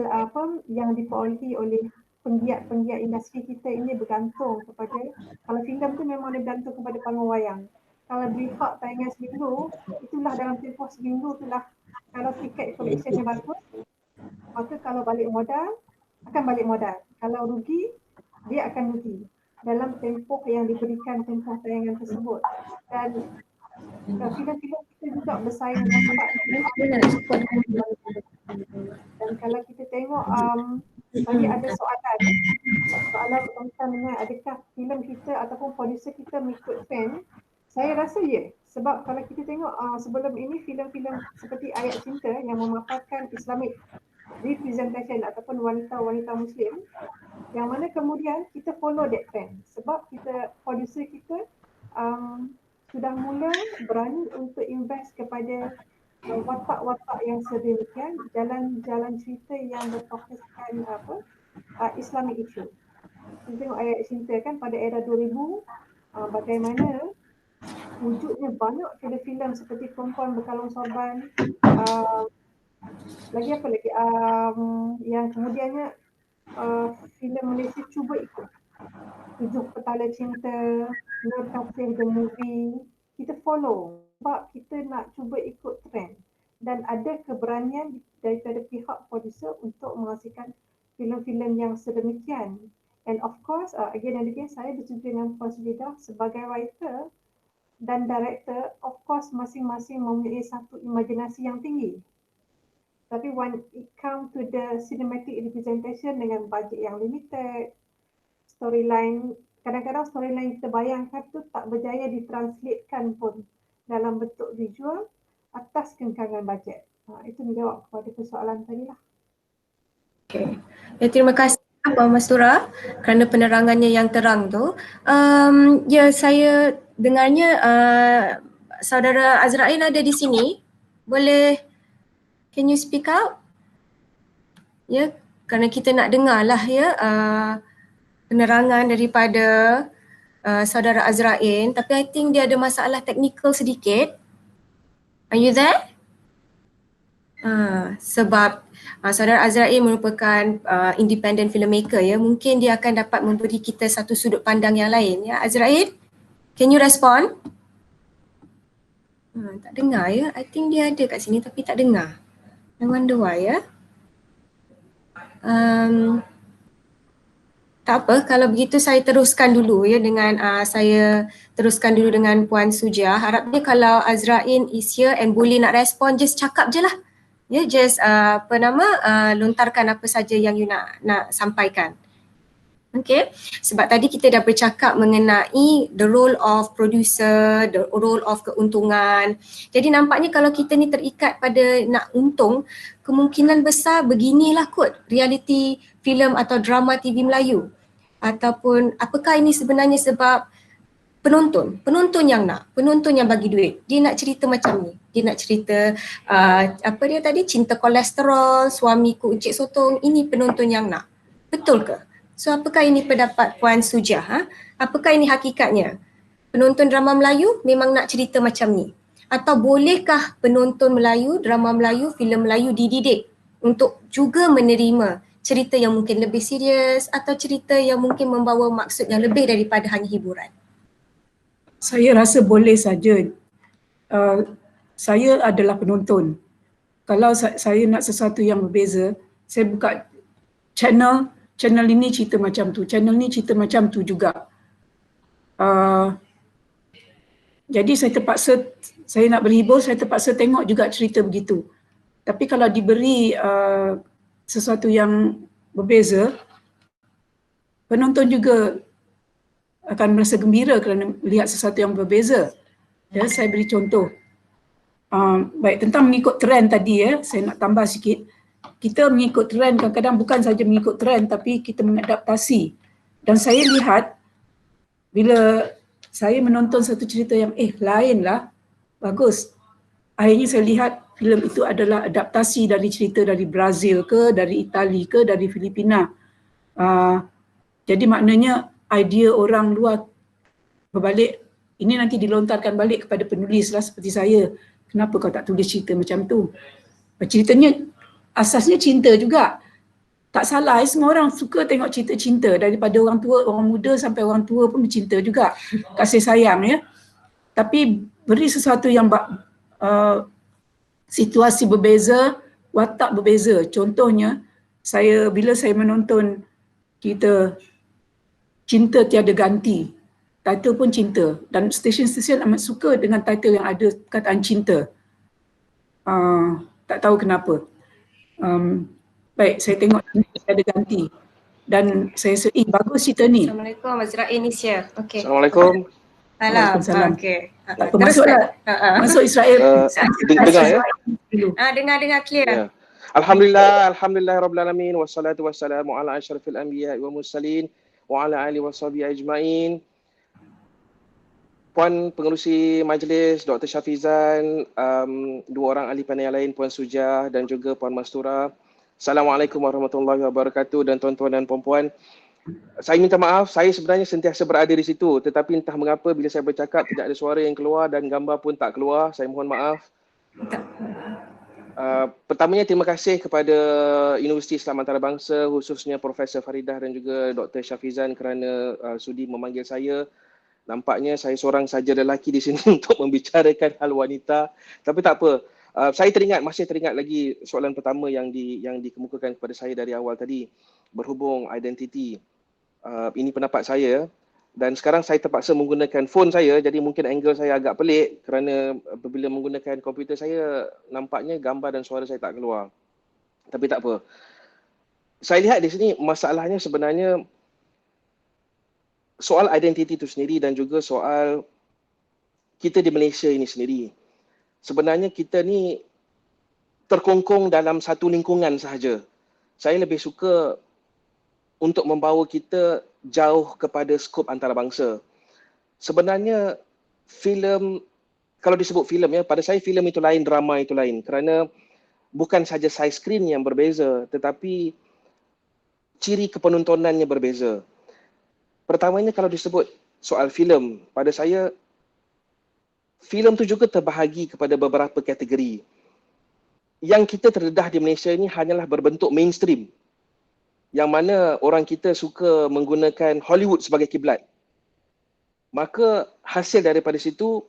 S3: yang diperolehi oleh penggiat-penggiat industri kita ini bergantung kepada, kalau filem tu memang dia bergantung kepada panggung wayang. Kalau beli hak tayangan seminggu, itulah dalam tempoh seminggu itulah, kalau tiket collectionnya bagus, maka kalau balik modal, akan balik modal. Kalau rugi, dia akan rugi dalam tempoh yang diberikan tempoh tayangan tersebut. Dan filem-filem kita juga bersaing dengan dan kalau kita tengok tadi ada soalan tentang dengan adakah filem kita ataupun producer kita mengikut trend. Saya rasa ya, sebab kalau kita tengok sebelum ini filem-filem seperti Ayat Cinta yang memaparkan Islamic representation ataupun wanita-wanita Muslim, yang mana kemudian kita follow that trend sebab kita producer kita sudah mula berani untuk invest kepada watak-watak yang sedemikian, jalan-jalan cerita yang berfokuskan Islamic issue. Kita tengok Ayat Cinta kan pada era 2000, bagaimana wujudnya banyak filem-filem seperti Perempuan Berkalung Sorban, lagi apa lagi yang kemudiannya filem Malaysia cuba ikut 7 Petala Cinta, Nur Kasih the movie, kita follow sebab kita nak cuba ikut trend dan ada keberanian daripada pihak producer untuk menghasilkan filem-filem yang sedemikian. And of course, again and again saya bersetuju dengan Puan Sulidah sebagai writer dan director, of course masing-masing mempunyai satu imajinasi yang tinggi. Tapi when it come to the cinematic representation dengan bajet yang limited, storyline, kadang-kadang storyline kita bayangkan tu tak berjaya ditranslatekan pun dalam bentuk visual atas kengkangan bajet. Itu menjawab kepada persoalan tadi lah.
S1: Okay. Ya, terima kasih Puan Mastura kerana penerangannya yang terang tu. Ya, saya dengarnya Saudara Azrain ada di sini. Boleh, can you speak out? Ya, kerana kita nak dengar lah ya penerangan daripada Saudara Azrain, tapi I think dia ada masalah teknikal sedikit. Are you there? Sebab Saudara Azrain merupakan independent filmmaker ya, mungkin dia akan dapat memberi kita satu sudut pandang yang lain ya. Azrain, can you respond? Tak dengar ya, I think dia ada kat sini tapi tak dengar. I wonder why ya. Tak apa, kalau begitu saya teruskan dulu ya dengan saya teruskan dulu dengan Puan Suja. Harapnya kalau Azrain is here and boleh nak respon, just cakap je lah. Ya, just lontarkan apa saja yang you nak sampaikan. Okay, sebab tadi kita dah bercakap mengenai the role of producer, the role of keuntungan. Jadi nampaknya kalau kita ni terikat pada nak untung, kemungkinan besar beginilah kot reality filem atau drama TV Melayu. Ataupun apakah ini sebenarnya sebab penonton yang nak, penonton yang bagi duit. Dia nak cerita macam ni. Dia nak cerita apa dia tadi, cinta kolesterol, suamiku encik sotong, ini penonton yang nak. Betul ke? So apakah ini pendapat Puan Sujah? Apakah ini hakikatnya? Penonton drama Melayu memang nak cerita macam ni? Atau bolehkah penonton Melayu, drama Melayu, filem Melayu dididik untuk juga menerima cerita yang mungkin lebih serius atau cerita yang mungkin membawa maksud yang lebih daripada hanya hiburan?
S2: Saya rasa boleh saja. Saya adalah penonton. Kalau saya nak sesuatu yang berbeza, saya buka channel ini cerita macam tu, channel ni cerita macam tu juga. Jadi saya nak berhibur, saya terpaksa tengok juga cerita begitu. Tapi kalau diberi sesuatu yang berbeza, penonton juga akan merasa gembira kerana melihat sesuatu yang berbeza. Ya, saya beri contoh. Baik, tentang mengikut trend tadi saya nak tambah sikit. Kita mengikut trend kadang-kadang bukan saja mengikut trend tapi kita mengadaptasi. Dan saya lihat bila saya menonton satu cerita yang lainlah, bagus. Akhirnya saya lihat filem itu adalah adaptasi dari cerita dari Brazil ke, dari Itali ke, dari Filipina. Jadi maknanya idea orang luar berbalik, ini nanti dilontarkan balik kepada penulis lah seperti saya. Kenapa kau tak tulis cerita macam tu? Ceritanya asasnya cinta juga. Tak salah, semua orang suka tengok cerita cinta, daripada orang tua, orang muda sampai orang tua pun bercinta juga. Kasih sayang ya. Tapi beri sesuatu yang situasi berbeza, watak berbeza. Contohnya, bila saya menonton cerita Cinta Tiada Ganti, title pun cinta, dan stesen-stesen amat suka dengan title yang ada kataan cinta. Tak tahu kenapa. Baik, saya tengok Tiada Ganti dan saya rasa, bagus cerita ni.
S1: Assalamualaikum, Azrael Nisha. Okey.
S4: Assalamualaikum.
S1: Salam.
S2: Waalaikumsalam.
S1: Okey.
S2: Tak apa, masuklah. Masuk Israel.
S4: Dengar ya?
S1: Dengar clear.
S4: Ya. Alhamdulillah rabbil alamin wassalatu wassalamu ala asyrafil anbiya wa mursalin wa ala alihi washabihi ajmain. Puan Pengerusi Majlis, Dr. Syafizan, dua orang ahli panel yang lain, Puan Sujah dan juga Puan Mastura. Assalamualaikum warahmatullahi wabarakatuh dan tuan-tuan dan puan-puan. Saya minta maaf, saya sebenarnya sentiasa berada di situ, tetapi entah mengapa bila saya bercakap tidak ada suara yang keluar dan gambar pun tak keluar. Saya mohon maaf. Pertamanya terima kasih kepada Universiti Islam Antarabangsa, khususnya Profesor Faridah dan juga Dr. Syafizan kerana sudi memanggil saya. Nampaknya saya seorang saja lelaki di sini untuk membicarakan hal wanita, tapi tak apa. Saya masih teringat lagi soalan pertama yang dikemukakan kepada saya dari awal tadi, berhubung identiti. Ini pendapat saya dan sekarang saya terpaksa menggunakan phone saya, jadi mungkin angle saya agak pelik kerana bila menggunakan komputer saya nampaknya gambar dan suara saya tak keluar. Tapi tak apa. Saya lihat di sini masalahnya sebenarnya soal identiti itu sendiri dan juga soal kita di Malaysia ini sendiri. Sebenarnya kita ni terkongkong dalam satu lingkungan sahaja. Saya lebih suka untuk membawa kita jauh kepada skop antarabangsa. Sebenarnya filem, kalau disebut filem pada saya filem itu lain, drama itu lain. Kerana bukan saja saiz skrin yang berbeza, tetapi ciri kepenontonannya berbeza. Pertamanya kalau disebut soal filem, pada saya filem tu juga terbahagi kepada beberapa kategori. Yang kita terdedah di Malaysia ini hanyalah berbentuk mainstream. Yang mana orang kita suka menggunakan Hollywood sebagai kiblat. Maka hasil daripada situ,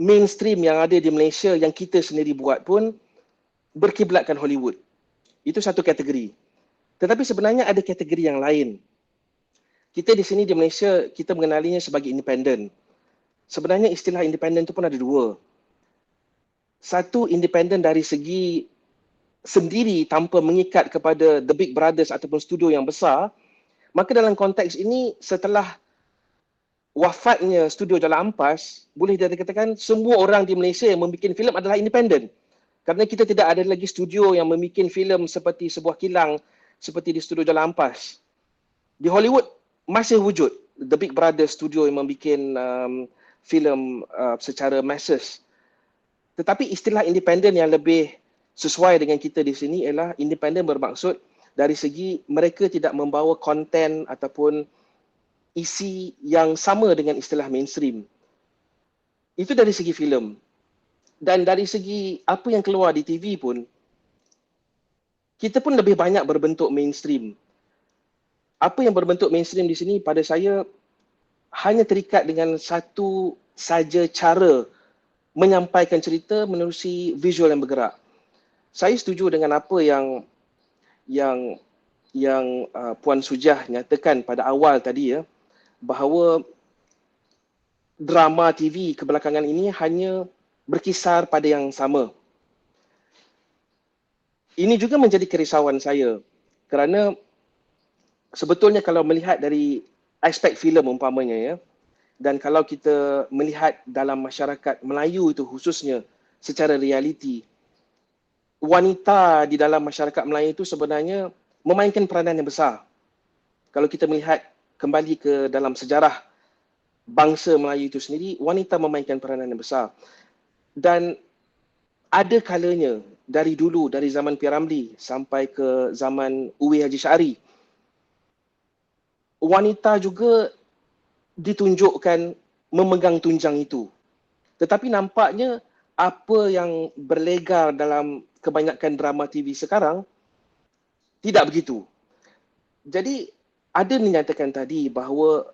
S4: mainstream yang ada di Malaysia yang kita sendiri buat pun berkiblatkan Hollywood. Itu satu kategori. Tetapi sebenarnya ada kategori yang lain. Kita di sini di Malaysia, kita mengenalinya sebagai independen. Sebenarnya istilah independen itu pun ada dua. Satu, independen dari segi sendiri tanpa mengikat kepada the big brothers ataupun studio yang besar. Maka dalam konteks ini, setelah wafatnya studio Jalan Ampas, boleh dikatakan semua orang di Malaysia yang membuat filem adalah independen. Kerana kita tidak ada lagi studio yang membuat filem seperti sebuah kilang seperti di studio Jalan Ampas. Di Hollywood, masih wujud the big brother studio yang membuat filem secara masses. Tetapi istilah independen yang lebih sesuai dengan kita di sini ialah independen bermaksud dari segi mereka tidak membawa konten ataupun isi yang sama dengan istilah mainstream. Itu dari segi filem. Dan dari segi apa yang keluar di TV pun, kita pun lebih banyak berbentuk mainstream. Apa yang berbentuk mainstream di sini pada saya hanya terikat dengan satu saja cara menyampaikan cerita menerusi visual yang bergerak. Saya setuju dengan apa yang Puan Sujah nyatakan pada awal tadi ya, bahawa drama TV kebelakangan ini hanya berkisar pada yang sama. Ini juga menjadi kerisauan saya kerana sebetulnya kalau melihat dari aspek filem umpamanya ya, dan kalau kita melihat dalam masyarakat Melayu itu khususnya secara realiti, wanita di dalam masyarakat Melayu itu sebenarnya memainkan peranan yang besar. Kalau kita melihat kembali ke dalam sejarah bangsa Melayu itu sendiri, wanita memainkan peranan yang besar. Dan ada kalanya dari dulu, dari zaman P. Ramlee sampai ke zaman Uwi Haji Syari, wanita juga ditunjukkan memegang tunjang itu. Tetapi nampaknya apa yang berlegar dalam kebanyakan drama TV sekarang tidak begitu. Jadi ada dinyatakan tadi bahawa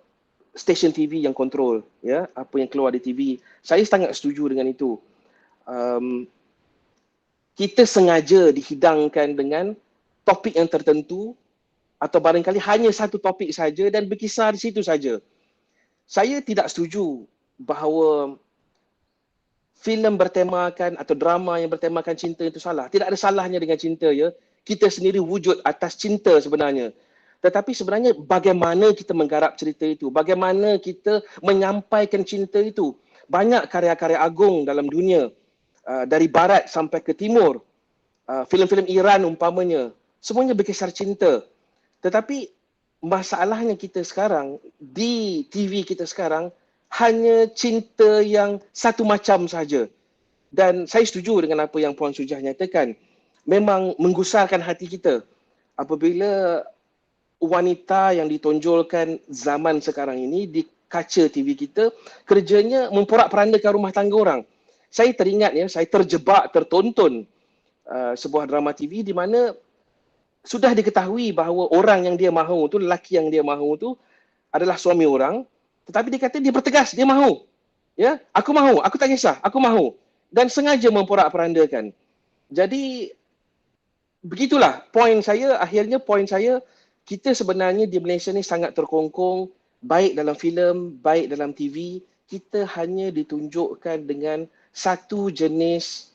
S4: stesen TV yang kontrol, ya, apa yang keluar di TV. Saya sangat setuju dengan itu. Kita sengaja dihidangkan dengan topik yang tertentu atau barangkali hanya satu topik saja dan berkisar di situ saja. Saya tidak setuju bahawa filem bertemakan atau drama yang bertemakan cinta itu salah. Tidak ada salahnya dengan cinta ya. Kita sendiri wujud atas cinta sebenarnya. Tetapi sebenarnya bagaimana kita menggarap cerita itu, bagaimana kita menyampaikan cinta itu. Banyak karya-karya agung dalam dunia, dari barat sampai ke timur, filem-filem Iran umpamanya, semuanya berkisar cinta. Tetapi masalahnya kita sekarang, di TV kita sekarang, hanya cinta yang satu macam saja. Dan saya setuju dengan apa yang Puan Sujah nyatakan. Memang menggusarkan hati kita apabila wanita yang ditonjolkan zaman sekarang ini di kaca TV kita kerjanya memporak-perandakan rumah tangga orang. Saya teringat ya, saya terjebak tertonton sebuah drama TV di mana sudah diketahui bahawa orang yang dia mahu tu, lelaki yang dia mahu tu adalah suami orang, tetapi dia kata dia bertegas, dia mahu. Ya, aku mahu, aku tak kisah, aku mahu. Dan sengaja memporak-perandakan. Jadi begitulah poin saya, akhirnya poin saya, kita sebenarnya di Malaysia ni sangat terkongkong, baik dalam filem, baik dalam TV, kita hanya ditunjukkan dengan satu jenis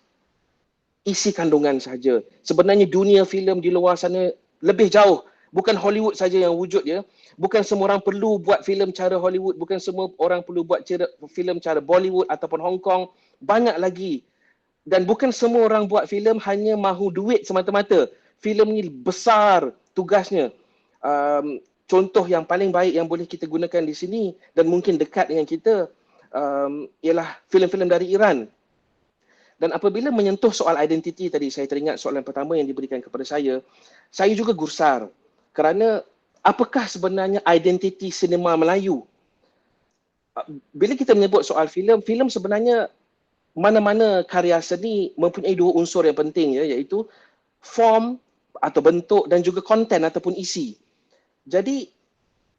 S4: isi kandungan saja. Sebenarnya dunia filem di luar sana lebih jauh. Bukan Hollywood saja yang wujud ya. Bukan semua orang perlu buat filem cara Hollywood, bukan semua orang perlu buat filem cara Bollywood ataupun Hong Kong. Banyak lagi. Dan bukan semua orang buat filem hanya mahu duit semata-mata. Filem ni besar tugasnya. Contoh yang paling baik yang boleh kita gunakan di sini dan mungkin dekat dengan kita ialah filem-filem dari Iran. Dan apabila menyentuh soal identiti tadi, saya teringat soalan pertama yang diberikan kepada saya juga gusar. Kerana apakah sebenarnya identiti sinema Melayu? Bila kita menyebut soal filem, filem sebenarnya mana-mana karya seni mempunyai dua unsur yang penting ya, iaitu form atau bentuk dan juga konten ataupun isi. Jadi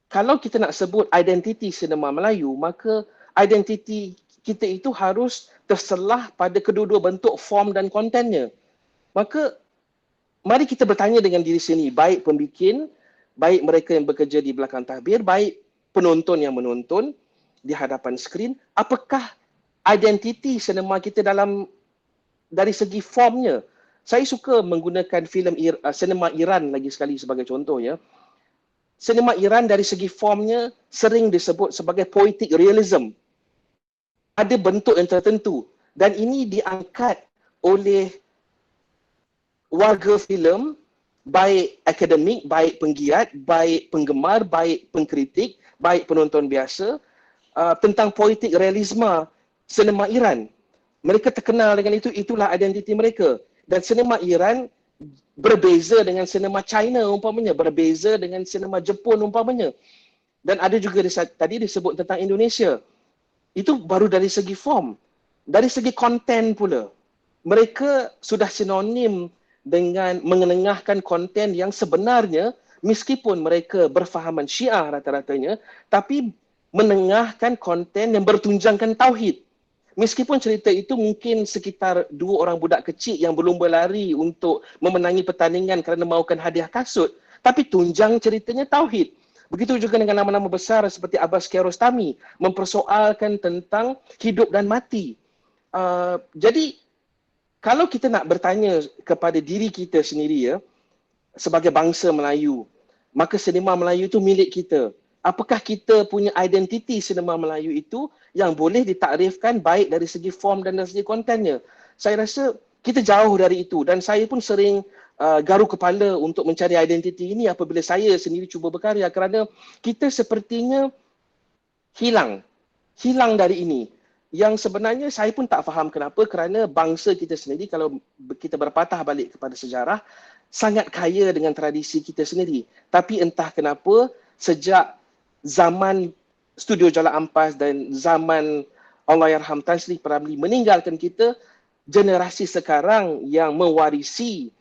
S4: kalau kita nak sebut identiti sinema Melayu, maka identiti kita itu harus terselah pada kedua-dua bentuk form dan kontennya. Maka mari kita bertanya dengan diri sendiri, baik pembikin, baik mereka yang bekerja di belakang tabir, baik penonton yang menonton di hadapan skrin, apakah identiti sinema kita dari segi formnya? Saya suka menggunakan sinema Iran lagi sekali sebagai contoh ya. Sinema Iran dari segi formnya sering disebut sebagai poetic realism. Ada bentuk yang tertentu dan ini diangkat oleh warga filem, baik akademik, baik penggiat, baik penggemar, baik pengkritik, baik penonton biasa, tentang poetic realisme sinema Iran. Mereka terkenal dengan itu, itulah identiti mereka. Dan sinema Iran berbeza dengan sinema China umpamanya, berbeza dengan sinema Jepun umpamanya. Dan ada juga tadi disebut tentang Indonesia. Itu baru dari segi form. Dari segi konten pula, mereka sudah sinonim dengan mengenengahkan konten yang sebenarnya meskipun mereka berfahaman Syiah rata-ratanya, tapi menengahkan konten yang bertunjangkan tauhid. Meskipun cerita itu mungkin sekitar 2 orang budak kecil yang berlumba lari untuk memenangi pertandingan kerana mahukan hadiah kasut, tapi tunjang ceritanya tauhid. Begitu juga dengan nama-nama besar seperti Abbas Kiarostami mempersoalkan tentang hidup dan mati. Jadi kalau kita nak bertanya kepada diri kita sendiri ya, sebagai bangsa Melayu, maka sinema Melayu itu milik kita. Apakah kita punya identiti sinema Melayu itu yang boleh ditakrifkan baik dari segi form dan dari segi kontennya? Saya rasa kita jauh dari itu dan saya pun sering garu kepala untuk mencari identiti ini apabila saya sendiri cuba berkarya kerana kita sepertinya hilang dari ini. Yang sebenarnya saya pun tak faham kenapa, kerana bangsa kita sendiri kalau kita berpatah balik kepada sejarah sangat kaya dengan tradisi kita sendiri. Tapi entah kenapa sejak zaman Studio Jala Ampas dan zaman Allahyarham Tan Sri P. meninggalkan kita, generasi sekarang yang mewarisi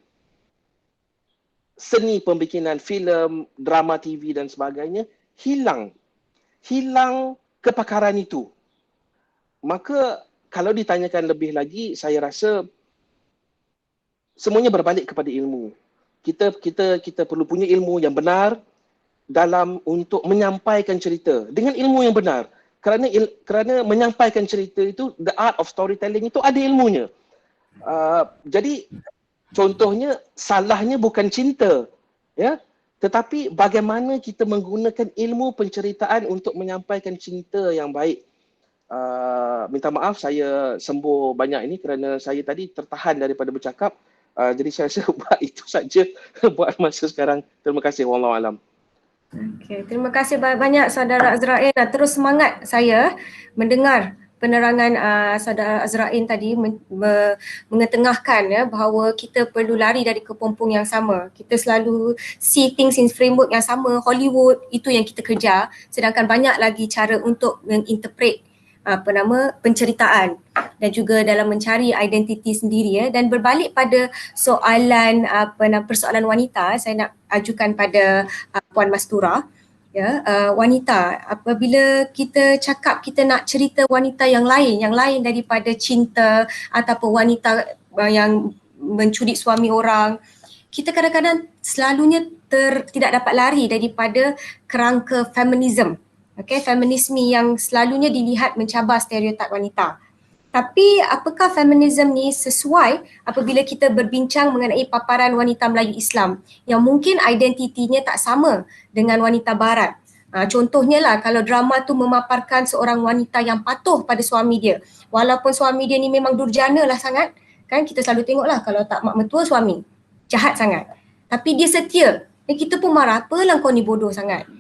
S4: seni pembikinan filem, drama TV dan sebagainya hilang kepakaran itu. Maka kalau ditanyakan lebih lagi, saya rasa semuanya berbalik kepada ilmu. Kita perlu punya ilmu yang benar dalam untuk menyampaikan cerita dengan ilmu yang benar. Kerana menyampaikan cerita itu, the art of storytelling itu ada ilmunya. Jadi contohnya salahnya bukan cinta, ya, tetapi bagaimana kita menggunakan ilmu penceritaan untuk menyampaikan cinta yang baik. Minta maaf saya sembur banyak ini kerana saya tadi tertahan daripada bercakap. Jadi saya rasa buat itu saja buat masa sekarang. Terima kasih. Wallahualam.
S1: Okay, terima kasih banyak Saudara Azrain. Terus semangat saya mendengar penerangan Saudara Azrain tadi mengetengahkan ya bahawa kita perlu lari dari kepompong yang sama. Kita selalu see things in framework yang sama, Hollywood itu yang kita kejar, sedangkan banyak lagi cara untuk menginterpret penceritaan dan juga dalam mencari identiti sendiri ya. Dan berbalik pada soalan persoalan wanita, saya nak ajukan pada Puan Mastura ya. Wanita, apabila kita cakap kita nak cerita wanita yang lain daripada cinta ataupun wanita yang menculik suami orang, kita kadang-kadang selalunya tidak dapat lari daripada kerangka feminisme. Okay, feminisme yang selalunya dilihat mencabar stereotip wanita. Tapi apakah feminisme ni sesuai apabila kita berbincang mengenai paparan wanita Melayu Islam yang mungkin identitinya tak sama dengan wanita Barat. Contohnya lah kalau drama tu memaparkan seorang wanita yang patuh pada suami dia. Walaupun suami dia ni memang durjana lah sangat, kan kita selalu tengok lah kalau tak mak mentua suami, jahat sangat. Tapi dia setia. Dan kita pun marah, apalah kau ni bodoh sangat.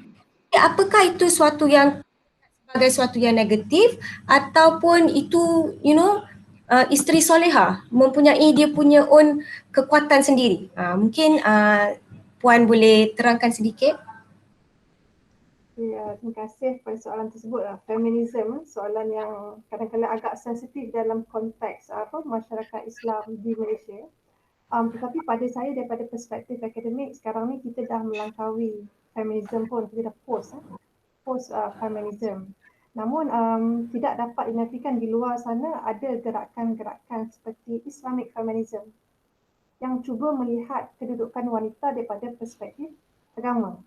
S1: Apakah itu suatu yang sebagai suatu yang negatif ataupun itu isteri soleha mempunyai dia punya own kekuatan sendiri? Mungkin Puan boleh terangkan sedikit.
S3: Ya, terima kasih pada soalan tersebut. Feminisme, soalan yang kadang-kadang agak sensitif dalam konteks masyarakat Islam di Malaysia. Tetapi pada saya daripada perspektif akademik, sekarang ni kita dah melangkaui feminisme pun, kita dah post feminisme. Namun tidak dapat dinafikan di luar sana ada gerakan-gerakan seperti Islamic feminism yang cuba melihat kedudukan wanita daripada perspektif agama,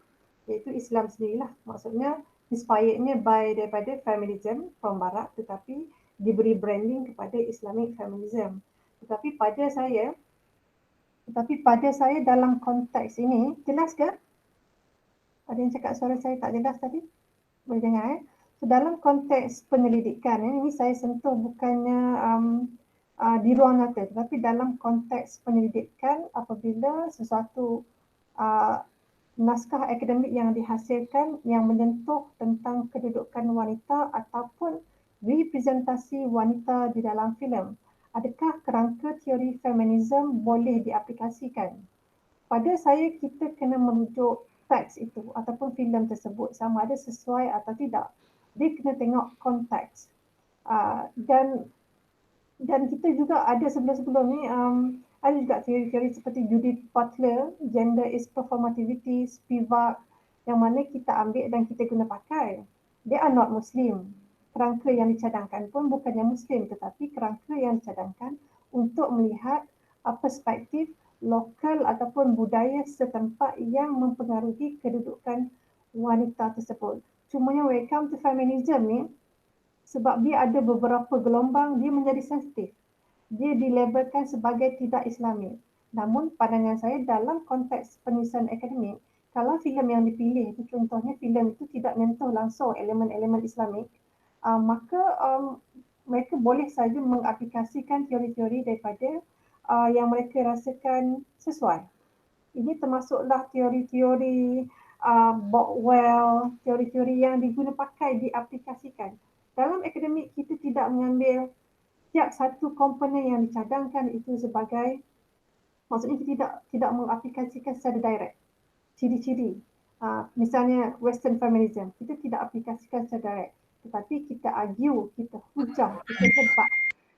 S3: iaitu Islam sendirilah. Maksudnya inspirednya daripada feminism from Barat tetapi diberi branding kepada Islamic feminism. Tetapi pada saya dalam konteks ini, jelas ke? Ada yang cakap suara saya tak jelas tadi? Boleh dengar So dalam konteks penyelidikan, ini saya sentuh bukannya di ruang nyata, tetapi dalam konteks penyelidikan apabila sesuatu naskah akademik yang dihasilkan yang menyentuh tentang kedudukan wanita ataupun representasi wanita di dalam filem, adakah kerangka teori feminisme boleh diaplikasikan? Pada saya, kita kena merujuk teks itu ataupun filem tersebut sama ada sesuai atau tidak. Dia kena tengok konteks. Dan kita juga ada sebelum-sebelum ni Ada juga teori-teori seperti Judith Butler, gender is performativity, Spivak, yang mana kita ambil dan kita guna pakai. They are not Muslim. Kerangka yang dicadangkan pun bukannya Muslim, tetapi kerangka yang dicadangkan untuk melihat perspektif lokal ataupun budaya setempat yang mempengaruhi kedudukan wanita tersebut. Cumanya when it comes to feminism ni, sebab dia ada beberapa gelombang, dia menjadi sensitif. Dia dilabelkan sebagai tidak Islami. Namun pandangan saya dalam konteks penulisan akademik, kalau filem yang dipilih itu contohnya filem itu tidak menyentuh langsung elemen-elemen Islamik, maka mereka boleh saja mengaplikasikan teori-teori daripada yang mereka rasakan sesuai. Ini termasuklah teori-teori Bockwell, teori-teori yang diguna pakai, diaplikasikan. Dalam akademik kita tidak mengambil setiap satu komponen yang dicadangkan itu sebagai, maksudnya kita tidak mengaplikasikan secara direct ciri-ciri. Misalnya Western feminism, kita tidak aplikasikan secara direct, tetapi kita argue, kita hujah, kita debat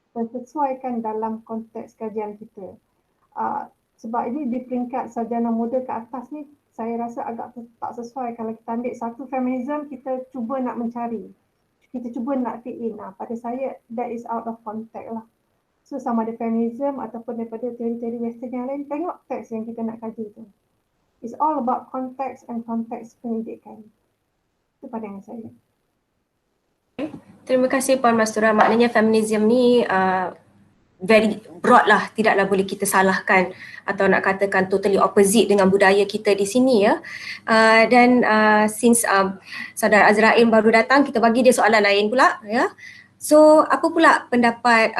S3: dan sesuaikan dalam konteks kajian kita. Sebab ini di peringkat sarjana muda ke atas ni, saya rasa agak tak sesuai kalau kita ambil satu feminism, kita cuba nak mencari. Kita cuba nak fit in. Pada saya, that is out of context lah. So sama ada feminism ataupun daripada teori-teori western yang lain, tengok teks yang kita nak kaji tu. It's all about context and konteks pendidikan. Itu pandangan saya.
S1: Terima kasih Puan Mastura. Maknanya feminism ni very broad lah, tidaklah boleh kita salahkan atau nak katakan totally opposite dengan budaya kita di sini ya. Dan since Saudara Azrain baru datang, kita bagi dia soalan lain pula ya. So apa pula pendapat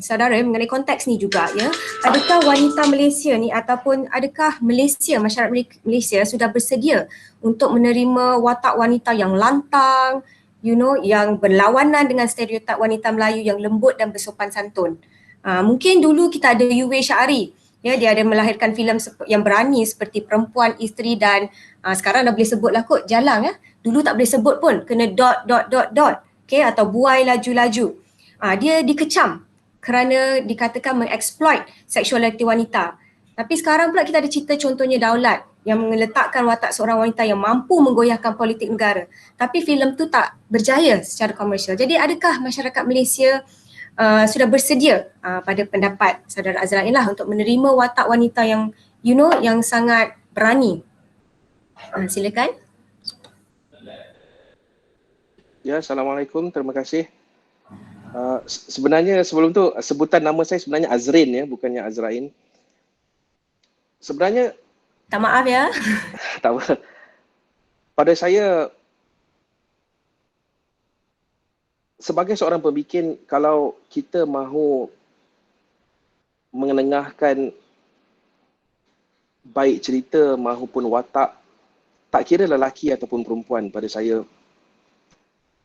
S1: saudara mengenai konteks ni juga ya? Adakah wanita Malaysia ni ataupun adakah Malaysia, masyarakat Malaysia sudah bersedia untuk menerima watak wanita yang lantang, yang berlawanan dengan stereotip wanita Melayu yang lembut dan bersopan santun? Mungkin dulu kita ada Yuwe Syari, ya, dia ada melahirkan filem yang berani seperti Perempuan, Isteri dan sekarang dah boleh sebut lah kot Jalang ya. Dulu tak boleh sebut pun, kena ... Okay, atau Buai Laju-Laju. Dia dikecam kerana dikatakan mengeksploit seksualiti wanita. Tapi sekarang pula kita ada cerita contohnya Daulat yang meletakkan watak seorang wanita yang mampu menggoyahkan politik negara. Tapi filem tu tak berjaya secara komersial. Jadi adakah masyarakat Malaysia sudah bersedia pada pendapat Saudara Azrain lah untuk menerima watak wanita yang yang sangat berani? Silakan.
S4: Ya, Assalamualaikum, terima kasih. Sebenarnya sebelum tu sebutan nama saya sebenarnya Azrin ya, bukannya Azrain. Sebenarnya
S1: tak maaf ya.
S4: Tak apa. Pada saya sebagai seorang pembikin, kalau kita mahu mengenengahkan baik cerita mahupun watak, tak kira lelaki ataupun perempuan, pada saya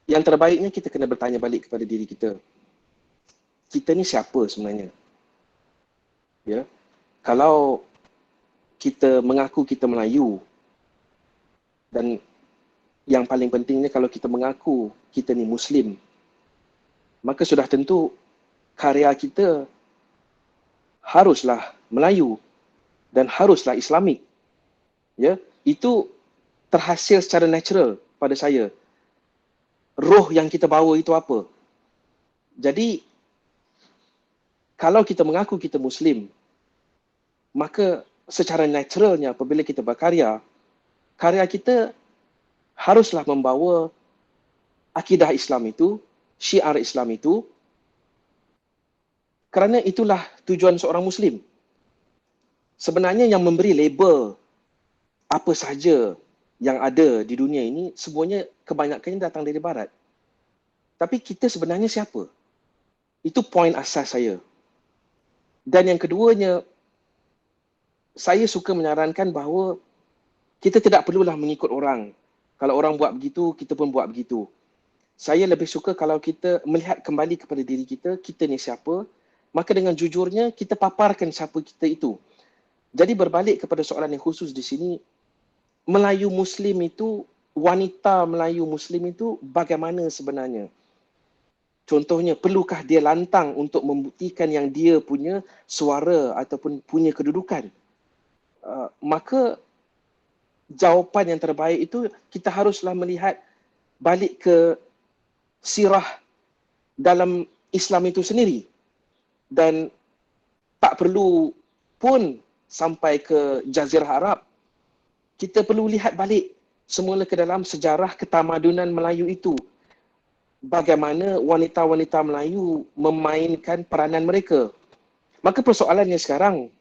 S4: yang terbaiknya kita kena bertanya balik kepada diri kita. Kita ni siapa sebenarnya? Ya. Kalau kita mengaku kita Melayu, dan yang paling pentingnya kalau kita mengaku kita ni Muslim, maka sudah tentu karya kita haruslah Melayu dan haruslah Islamik. Ya, itu terhasil secara natural pada saya. Roh yang kita bawa itu apa? Jadi kalau kita mengaku kita Muslim, maka secara naturalnya apabila kita berkarya, karya kita haruslah membawa akidah Islam itu, syiar Islam itu, kerana itulah tujuan seorang Muslim. Sebenarnya yang memberi label apa sahaja yang ada di dunia ini, semuanya kebanyakannya datang dari Barat. Tapi kita sebenarnya siapa? Itu poin asas saya. Dan yang keduanya, saya suka menyarankan bahawa kita tidak perlulah mengikut orang. Kalau orang buat begitu, kita pun buat begitu. Saya lebih suka kalau kita melihat kembali kepada diri kita, kita ni siapa, maka dengan jujurnya kita paparkan siapa kita itu. Jadi berbalik kepada soalan yang khusus di sini, Melayu Muslim itu, wanita Melayu Muslim itu bagaimana sebenarnya? Contohnya, perlukah dia lantang untuk membuktikan yang dia punya suara ataupun punya kedudukan? Maka jawapan yang terbaik itu kita haruslah melihat balik ke sirah dalam Islam itu sendiri. Dan tak perlu pun sampai ke Jazirah Arab. Kita perlu lihat balik semula ke dalam sejarah ketamadunan Melayu itu. Bagaimana wanita-wanita Melayu memainkan peranan mereka. Maka persoalannya sekarang,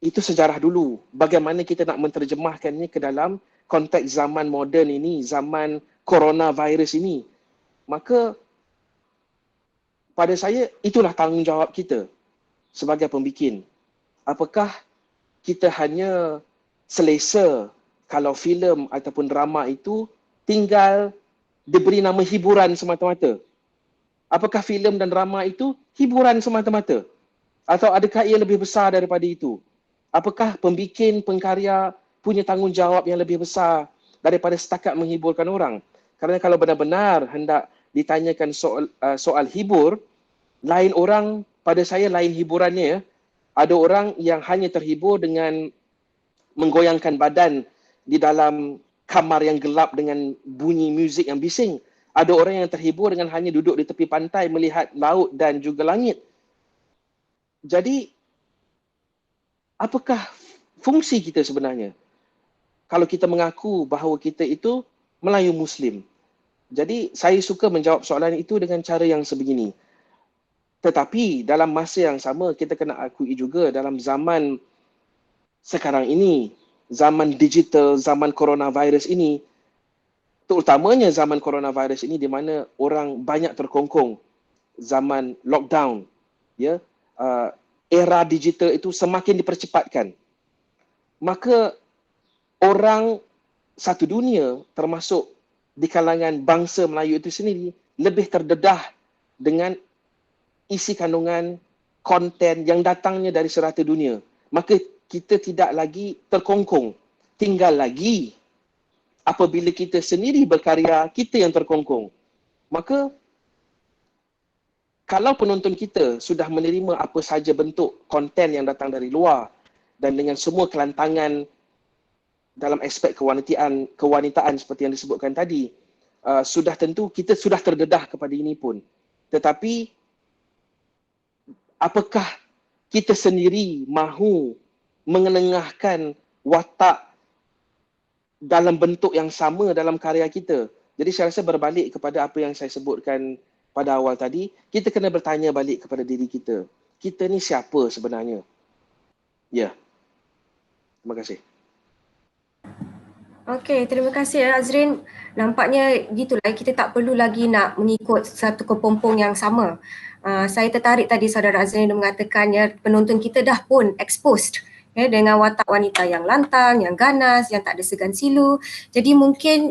S4: itu sejarah dulu. Bagaimana kita nak menterjemahkannya ke dalam konteks zaman moden ini, zaman coronavirus ini. Maka pada saya, itulah tanggungjawab kita sebagai pembikin. Apakah kita hanya selesa kalau filem ataupun drama itu tinggal diberi nama hiburan semata-mata? Apakah filem dan drama itu hiburan semata-mata? Atau adakah ia lebih besar daripada itu? Apakah pembikin, pengkarya punya tanggungjawab yang lebih besar daripada setakat menghiburkan orang? Kerana kalau benar-benar hendak ditanyakan soal hibur, lain orang, pada saya lain hiburannya. Ada orang yang hanya terhibur dengan menggoyangkan badan di dalam kamar yang gelap dengan bunyi muzik yang bising. Ada orang yang terhibur dengan hanya duduk di tepi pantai melihat laut dan juga langit. Jadi, apakah fungsi kita sebenarnya? Kalau kita mengaku bahawa kita itu Melayu Muslim. Jadi, saya suka menjawab soalan itu dengan cara yang sebegini. Tetapi dalam masa yang sama, kita kena akui juga dalam zaman sekarang ini, zaman digital, zaman coronavirus ini, terutamanya zaman coronavirus ini di mana orang banyak terkongkong, zaman lockdown, ya, era digital itu semakin dipercepatkan. Maka orang satu dunia, termasuk di kalangan bangsa Melayu itu sendiri, lebih terdedah dengan isi kandungan konten yang datangnya dari serata dunia. Maka kita tidak lagi terkongkong. Tinggal lagi apabila kita sendiri berkarya, kita yang terkongkong. Maka kalau penonton kita sudah menerima apa saja bentuk konten yang datang dari luar dan dengan semua kelantangan dalam aspek kewanitaan seperti yang disebutkan tadi, sudah tentu kita sudah terdedah kepada ini pun. Tetapi apakah kita sendiri mahu mengenengahkan watak dalam bentuk yang sama dalam karya kita? Jadi saya rasa berbalik kepada apa yang saya sebutkan pada awal tadi, kita kena bertanya balik kepada diri kita. Kita ni siapa sebenarnya? Ya. Terima kasih.
S1: Okey, terima kasih Azrin. Nampaknya gitulah, kita tak perlu lagi nak mengikut satu kepompong yang sama. Saya tertarik tadi saudara Azrin mengatakan ya, penonton kita dah pun exposed ya, dengan watak wanita yang lantang, yang ganas, yang tak ada segan silu. Jadi mungkin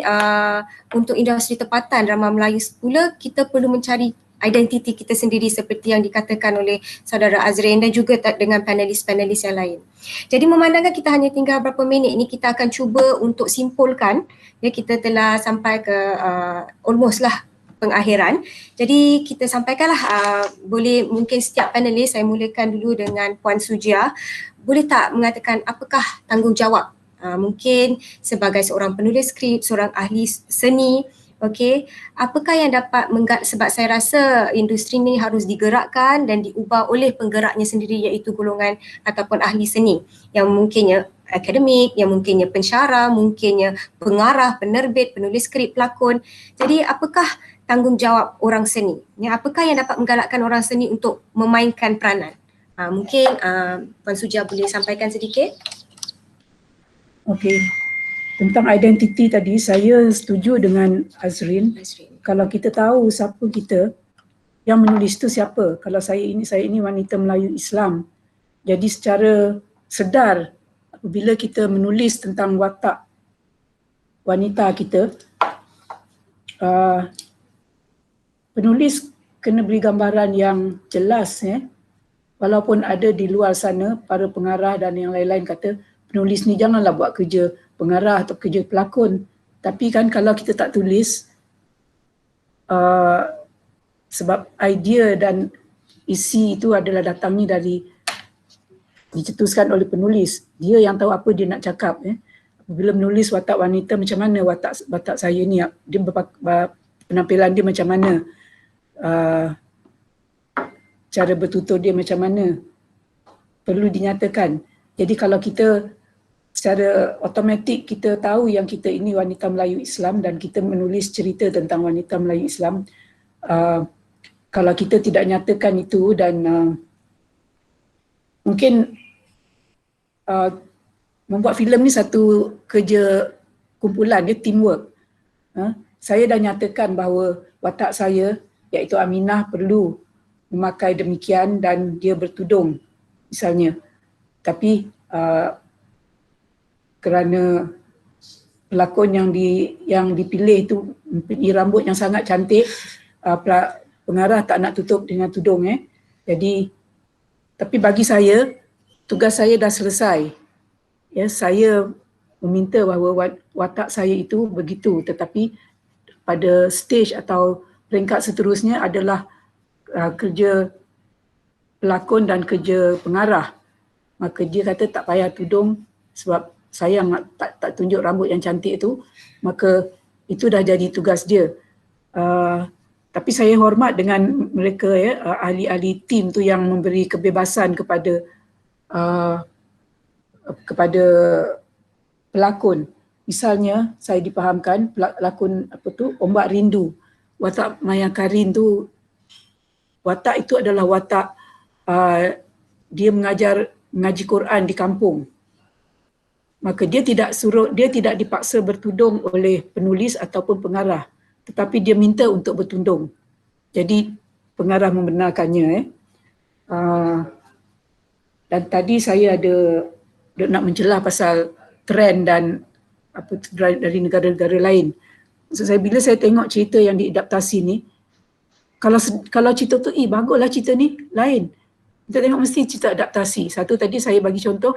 S1: untuk industri tempatan drama Melayu pula, kita perlu mencari identiti kita sendiri seperti yang dikatakan oleh saudara Azrin dan juga dengan panelis-panelis yang lain. Jadi memandangkan kita hanya tinggal berapa minit ni, kita akan cuba untuk simpulkan. Ya, kita telah sampai ke almost lah pengakhiran. Jadi kita sampaikanlah, boleh mungkin setiap panelis, saya mulakan dulu dengan Puan Sujia. Boleh tak mengatakan apakah tanggungjawab mungkin sebagai seorang penulis skrip, seorang ahli seni, okey, apakah yang dapat sebab saya rasa industri ini harus digerakkan dan diubah oleh penggeraknya sendiri, iaitu golongan ataupun ahli seni yang mungkinnya akademik, yang mungkinnya pensyarah, mungkinnya pengarah, penerbit, penulis skrip, pelakon. Jadi apakah tanggungjawab orang seni? Ya, apakah yang dapat menggalakkan orang seni untuk memainkan peranan? Mungkin Puan Sujia boleh sampaikan sedikit.
S2: Okey. Tentang identiti tadi, saya setuju dengan Azrin. Kalau kita tahu siapa kita, yang menulis tu siapa. Kalau saya ini wanita Melayu Islam. Jadi secara sedar, apabila kita menulis tentang watak wanita kita, penulis kena beri gambaran yang jelas. Walaupun ada di luar sana, para pengarah dan yang lain-lain kata, penulis ni janganlah buat kerja pengarah atau kerja pelakon. Tapi kan kalau kita tak tulis, sebab idea dan isi itu adalah datangnya dari dicetuskan oleh penulis. Dia yang tahu apa dia nak cakap. Apabila menulis watak wanita, macam mana watak saya ni, dia penampilan dia macam mana, cara bertutur dia macam mana, perlu dinyatakan. Jadi kalau kita secara automatik kita tahu yang kita ini wanita Melayu Islam dan kita menulis cerita tentang wanita Melayu Islam, kalau kita tidak nyatakan itu dan mungkin membuat filem ni satu kerja kumpulan, dia teamwork. Saya dah nyatakan bahawa watak saya iaitu Aminah perlu memakai demikian dan dia bertudung misalnya. Tapi kerana pelakon yang dipilih itu mempunyai rambut yang sangat cantik, pengarah tak nak tutup dengan tudung. Jadi, tapi bagi saya, tugas saya dah selesai. Ya, saya meminta bahawa watak saya itu begitu, tetapi pada stage atau peringkat seterusnya adalah kerja pelakon dan kerja pengarah. Maka dia kata tak payah tudung sebab saya tak tunjuk rambut yang cantik itu, maka itu dah jadi tugas dia. Tapi saya hormat dengan mereka, ahli-ahli tim tu yang memberi kebebasan kepada pelakon. Misalnya saya dipahamkan pelakon Ombak Rindu, watak Maya Karin tu, watak itu adalah watak dia mengaji Quran di kampung. Maka dia tidak dipaksa bertudung oleh penulis ataupun pengarah, tetapi dia minta untuk bertudung. Jadi pengarah membenarkannya. Dan tadi saya ada nak mencelah pasal trend dan dari negara-negara lain. Maksud saya, bila saya tengok cerita yang diadaptasi ni, kalau cerita tu baguslah cerita ni lain, kita tengok mesti cerita adaptasi. Satu tadi saya bagi contoh,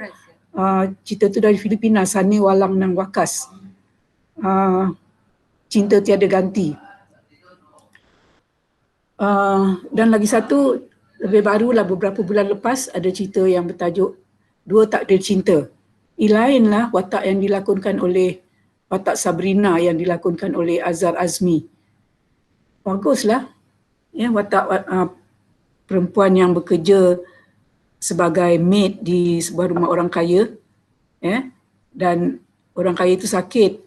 S2: cerita tu dari Filipina, Sani Walang Nang Wakas, Cinta Tiada Ganti. Dan lagi satu lebih barulah, beberapa bulan lepas ada cerita yang bertajuk Dua Takdir Cinta. Lainlah watak yang dilakonkan oleh watak Sabrina yang dilakonkan oleh Azhar Azmi. Baguslah. Ya, watak perempuan yang bekerja sebagai maid di sebuah rumah orang kaya, dan orang kaya itu sakit.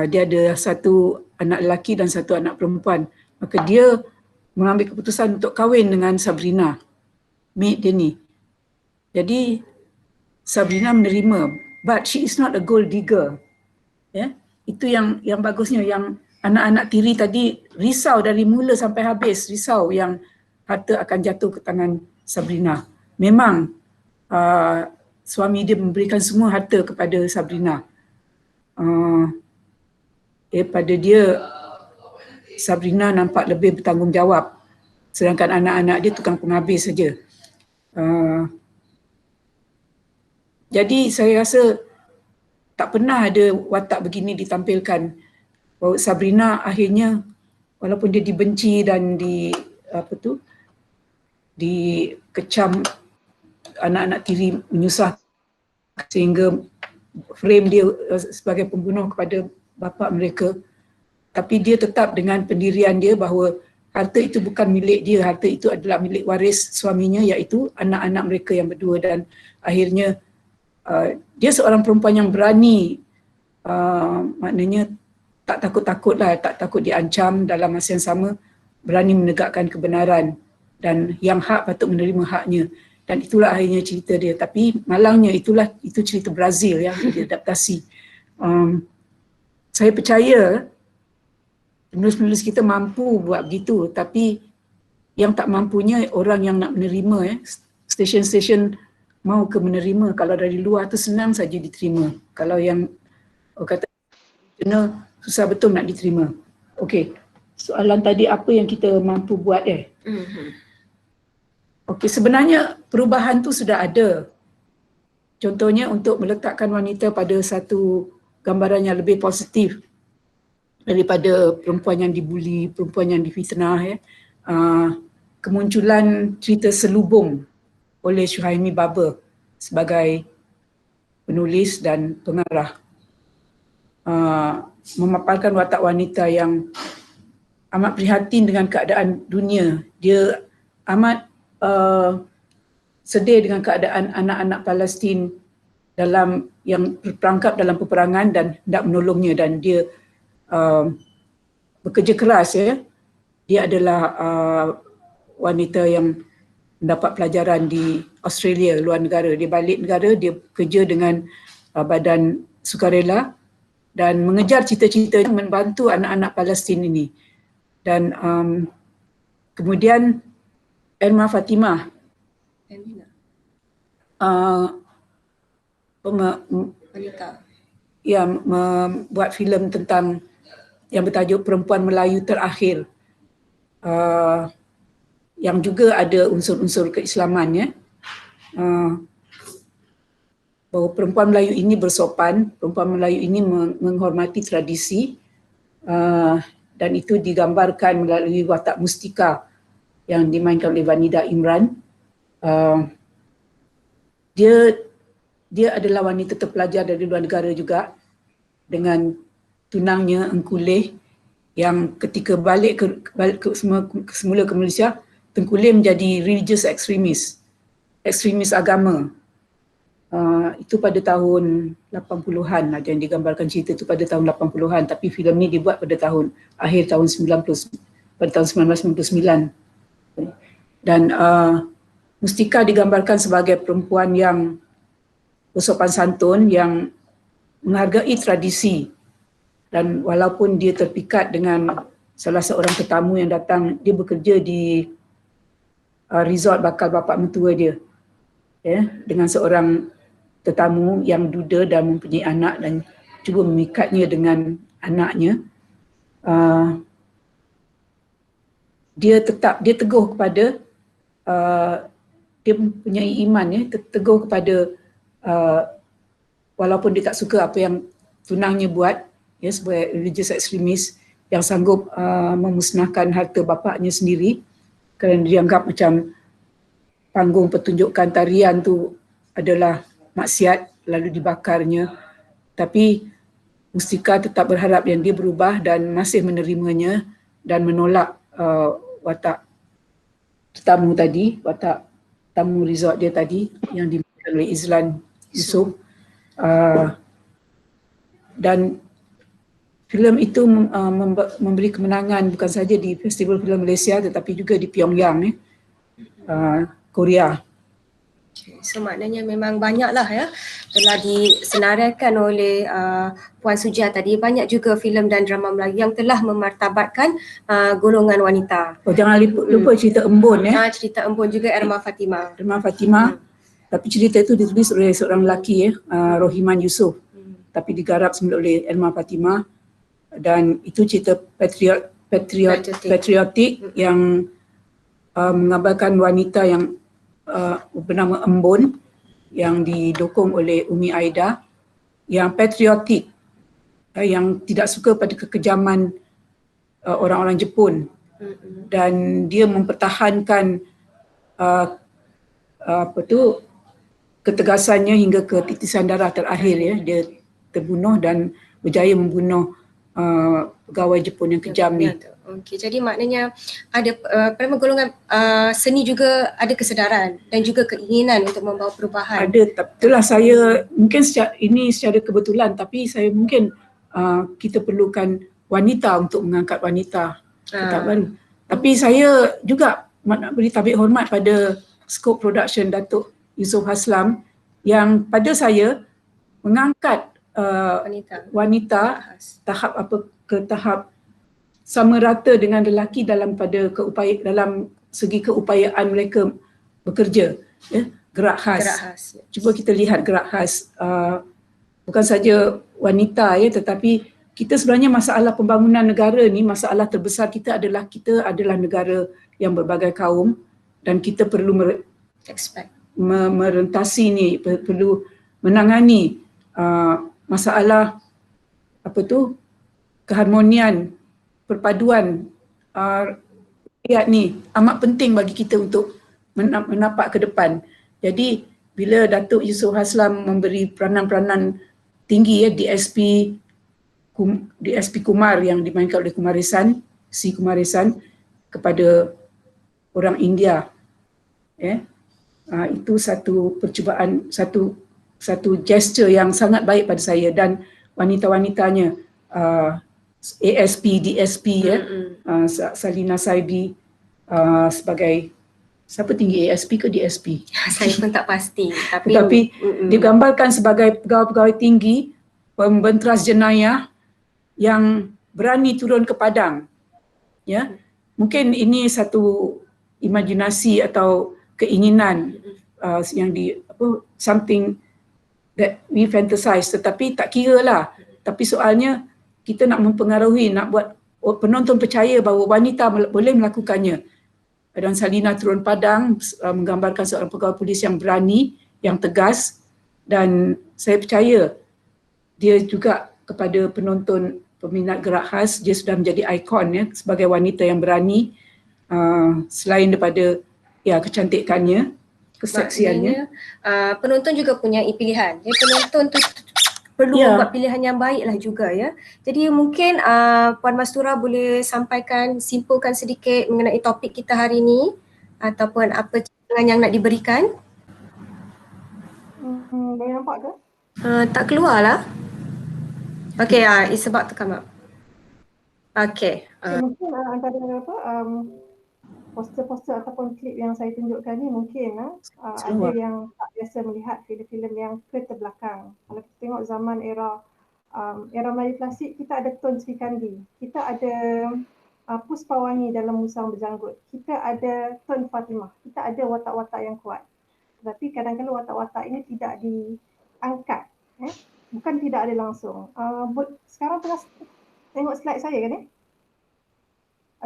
S2: Dia ada satu anak lelaki dan satu anak perempuan. Maka dia mengambil keputusan untuk kahwin dengan Sabrina, maid dia ni. Jadi Sabrina menerima, but she is not a gold digger. Itu yang bagusnya, yang anak-anak tiri tadi risau dari mula sampai habis, risau yang harta akan jatuh ke tangan Sabrina. Memang suami dia memberikan semua harta kepada Sabrina. Pada dia, Sabrina nampak lebih bertanggungjawab, sedangkan anak-anak dia tukang penghabis saja. Jadi saya rasa tak pernah ada watak begini ditampilkan. Bahawa Sabrina akhirnya, walaupun dia dibenci dan dikecam anak-anak tiri, menyusah sehingga frame dia sebagai pembunuh kepada bapa mereka, tapi dia tetap dengan pendirian dia bahawa harta itu bukan milik dia, harta itu adalah milik waris suaminya, iaitu anak-anak mereka yang berdua. Dan akhirnya dia seorang perempuan yang berani, maknanya tak takut-takutlah, tak takut diancam, dalam masa yang sama berani menegakkan kebenaran dan yang hak patut menerima haknya. Dan itulah akhirnya cerita dia. Tapi malangnya itu cerita Brazil yang diadaptasi. Saya percaya penulis-penulis kita mampu buat begitu, tapi yang tak mampunya orang yang nak menerima. Stesen-stesen mau ke menerima. Kalau dari luar tu senang saja diterima. Kalau yang kata susah betul nak diterima. Okey, soalan tadi apa yang kita mampu buat Okey, sebenarnya perubahan tu sudah ada. Contohnya untuk meletakkan wanita pada satu gambaran yang lebih positif daripada perempuan yang dibuli, perempuan yang difitnah. kemunculan cerita Selubung oleh Syuhaimi Baba sebagai penulis dan pengarah, memaparkan watak wanita yang amat prihatin dengan keadaan dunia. Dia amat sedih dengan keadaan anak-anak Palestin yang terperangkap dalam peperangan dan hendak menolongnya, dan dia bekerja keras ya. Dia adalah wanita yang mendapat pelajaran di Australia, luar negara. Dia balik negara, dia bekerja dengan badan sukarela dan mengejar cita-cita membantu anak-anak Palestin ini. Dan kemudian Erma Fatimah
S1: wanita
S2: yang membuat filem tentang yang bertajuk Perempuan Melayu Terakhir, yang juga ada unsur-unsur keislamannya, bahawa perempuan Melayu ini bersopan, perempuan Melayu ini menghormati tradisi, dan itu digambarkan melalui watak Mustika yang dimainkan oleh Vanida Imran. Dia adalah wanita terpelajar dari luar negara juga, dengan tunangnya Engku Leh, yang ketika balik semula ke Malaysia, Tengku Leh menjadi religious extremist agama. Itu pada tahun 80-an, ada yang digambarkan cerita itu pada tahun 80-an, tapi filem ni dibuat pada akhir tahun 1999. Dan Mustika digambarkan sebagai perempuan yang bersopan santun, yang menghargai tradisi, dan walaupun dia terpikat dengan salah seorang tetamu yang datang, dia bekerja di resort bakal bapa mentua dia, ya, dengan seorang tetamu yang duda dan mempunyai anak, dan cuba memikatnya dengan anaknya. Dia teguh kepada, dia mempunyai iman, ya, teguh kepada walaupun dia tak suka apa yang tunangnya buat, ya, sebagai religious extremist yang sanggup memusnahkan harta bapaknya sendiri kerana dianggap macam panggung pertunjukan tarian tu adalah maksiat, lalu dibakarnya. Tapi Mustika tetap berharap yang dia berubah dan masih menerimanya dan menolak watak tetamu tadi, watak tamu resort dia tadi yang dimainkan oleh Izlan Yusof. Dan filem itu memberi kemenangan bukan saja di Festival Filem Malaysia tetapi juga di Pyongyang, Korea.
S1: So maknanya memang banyaklah ya telah disenaraikan oleh Puan Sujah tadi, banyak juga filem dan drama Melayu yang telah memartabatkan golongan wanita.
S2: Oh, jangan lupa cerita Embun, ya.
S1: Cerita Embun juga Erma Fatimah.
S2: Erma Fatimah. Tapi cerita itu ditulis oleh seorang lelaki, ya, Rohiman Yusof. Tapi digarap semula oleh Erma Fatimah, dan itu cerita patriotik yang mengabarkan wanita yang bernama Embun yang didukung oleh Umi Aida, yang patriotik, yang tidak suka pada kekejaman orang-orang Jepun, dan dia mempertahankan ketegasannya hingga ke titisan darah terakhir, ya. Dia terbunuh dan berjaya membunuh pegawai Jepun yang kejam ni.
S1: Okey, jadi maknanya ada golongan seni juga ada kesedaran dan juga keinginan untuk membawa perubahan.
S2: Ada, itulah saya mungkin secara kebetulan, tapi saya mungkin kita perlukan wanita untuk mengangkat wanita tetap baru. Tapi saya juga nak beri tabik hormat pada Scope Production Datuk Yusof Haslam yang pada saya mengangkat wanita ke tahap sama rata dengan lelaki dalam segi keupayaan mereka bekerja, ya. Gerak khas. Cuba kita lihat gerak khas, bukan saja wanita, ya, tetapi kita sebenarnya masalah pembangunan negara ni, masalah terbesar kita adalah negara yang berbagai kaum, dan kita perlu merentasi ni, perlu menangani masalah keharmonian, perpaduan lihat ni amat penting bagi kita untuk menapak ke depan. Jadi bila Datuk Yusof Haslam memberi peranan-peranan tinggi DSP Kumar yang dimainkan oleh Kumarisan, si Kumarisan kepada orang India, itu satu percubaan, satu gesture yang sangat baik pada saya dan wanita-wanitanya, ASP, DSP, Salina Saibi sebagai siapa tinggi ASP ke DSP?
S1: Saya pun tak pasti.
S2: Tetapi digambarkan sebagai pegawai-pegawai tinggi pembenteras jenayah yang berani turun ke padang. Ya, mungkin ini satu imajinasi atau keinginan yang something that we fantasize, tetapi tak kira lah. Tapi soalnya kita nak mempengaruhi, nak buat penonton percaya bahawa wanita boleh melakukannya. Dan Salina turun padang menggambarkan seorang pegawai polis yang berani, yang tegas, dan saya percaya dia juga kepada penonton peminat gerak khas, dia sudah menjadi ikon sebagai wanita yang berani, selain daripada kecantikannya, keseksiannya.
S1: Penonton juga punya pilihan. Penonton tu perlu membuat pilihan yang baiklah juga ya. Jadi mungkin Puan Mastura boleh sampaikan, simpulkan sedikit mengenai topik kita hari ini ataupun apa cadangan yang nak diberikan.
S3: Boleh nampak ke?
S1: Tak keluar lah. Okay, it's about to come up. Okay.
S3: Mungkin antara poster-poster ataupun klip yang saya tunjukkan ni mungkin ada yang tak biasa melihat filem-filem yang ke terbelakang. Kalau kita tengok zaman era Melayu klasik, kita ada Tun Sri Kandi, kita ada Puspawangi dalam Musang Berjanggut, kita ada Tun Fatimah, kita ada watak-watak yang kuat. Tetapi kadang-kadang watak-watak ini tidak diangkat, bukan tidak ada langsung. Sekarang tengah tengok slide saya kan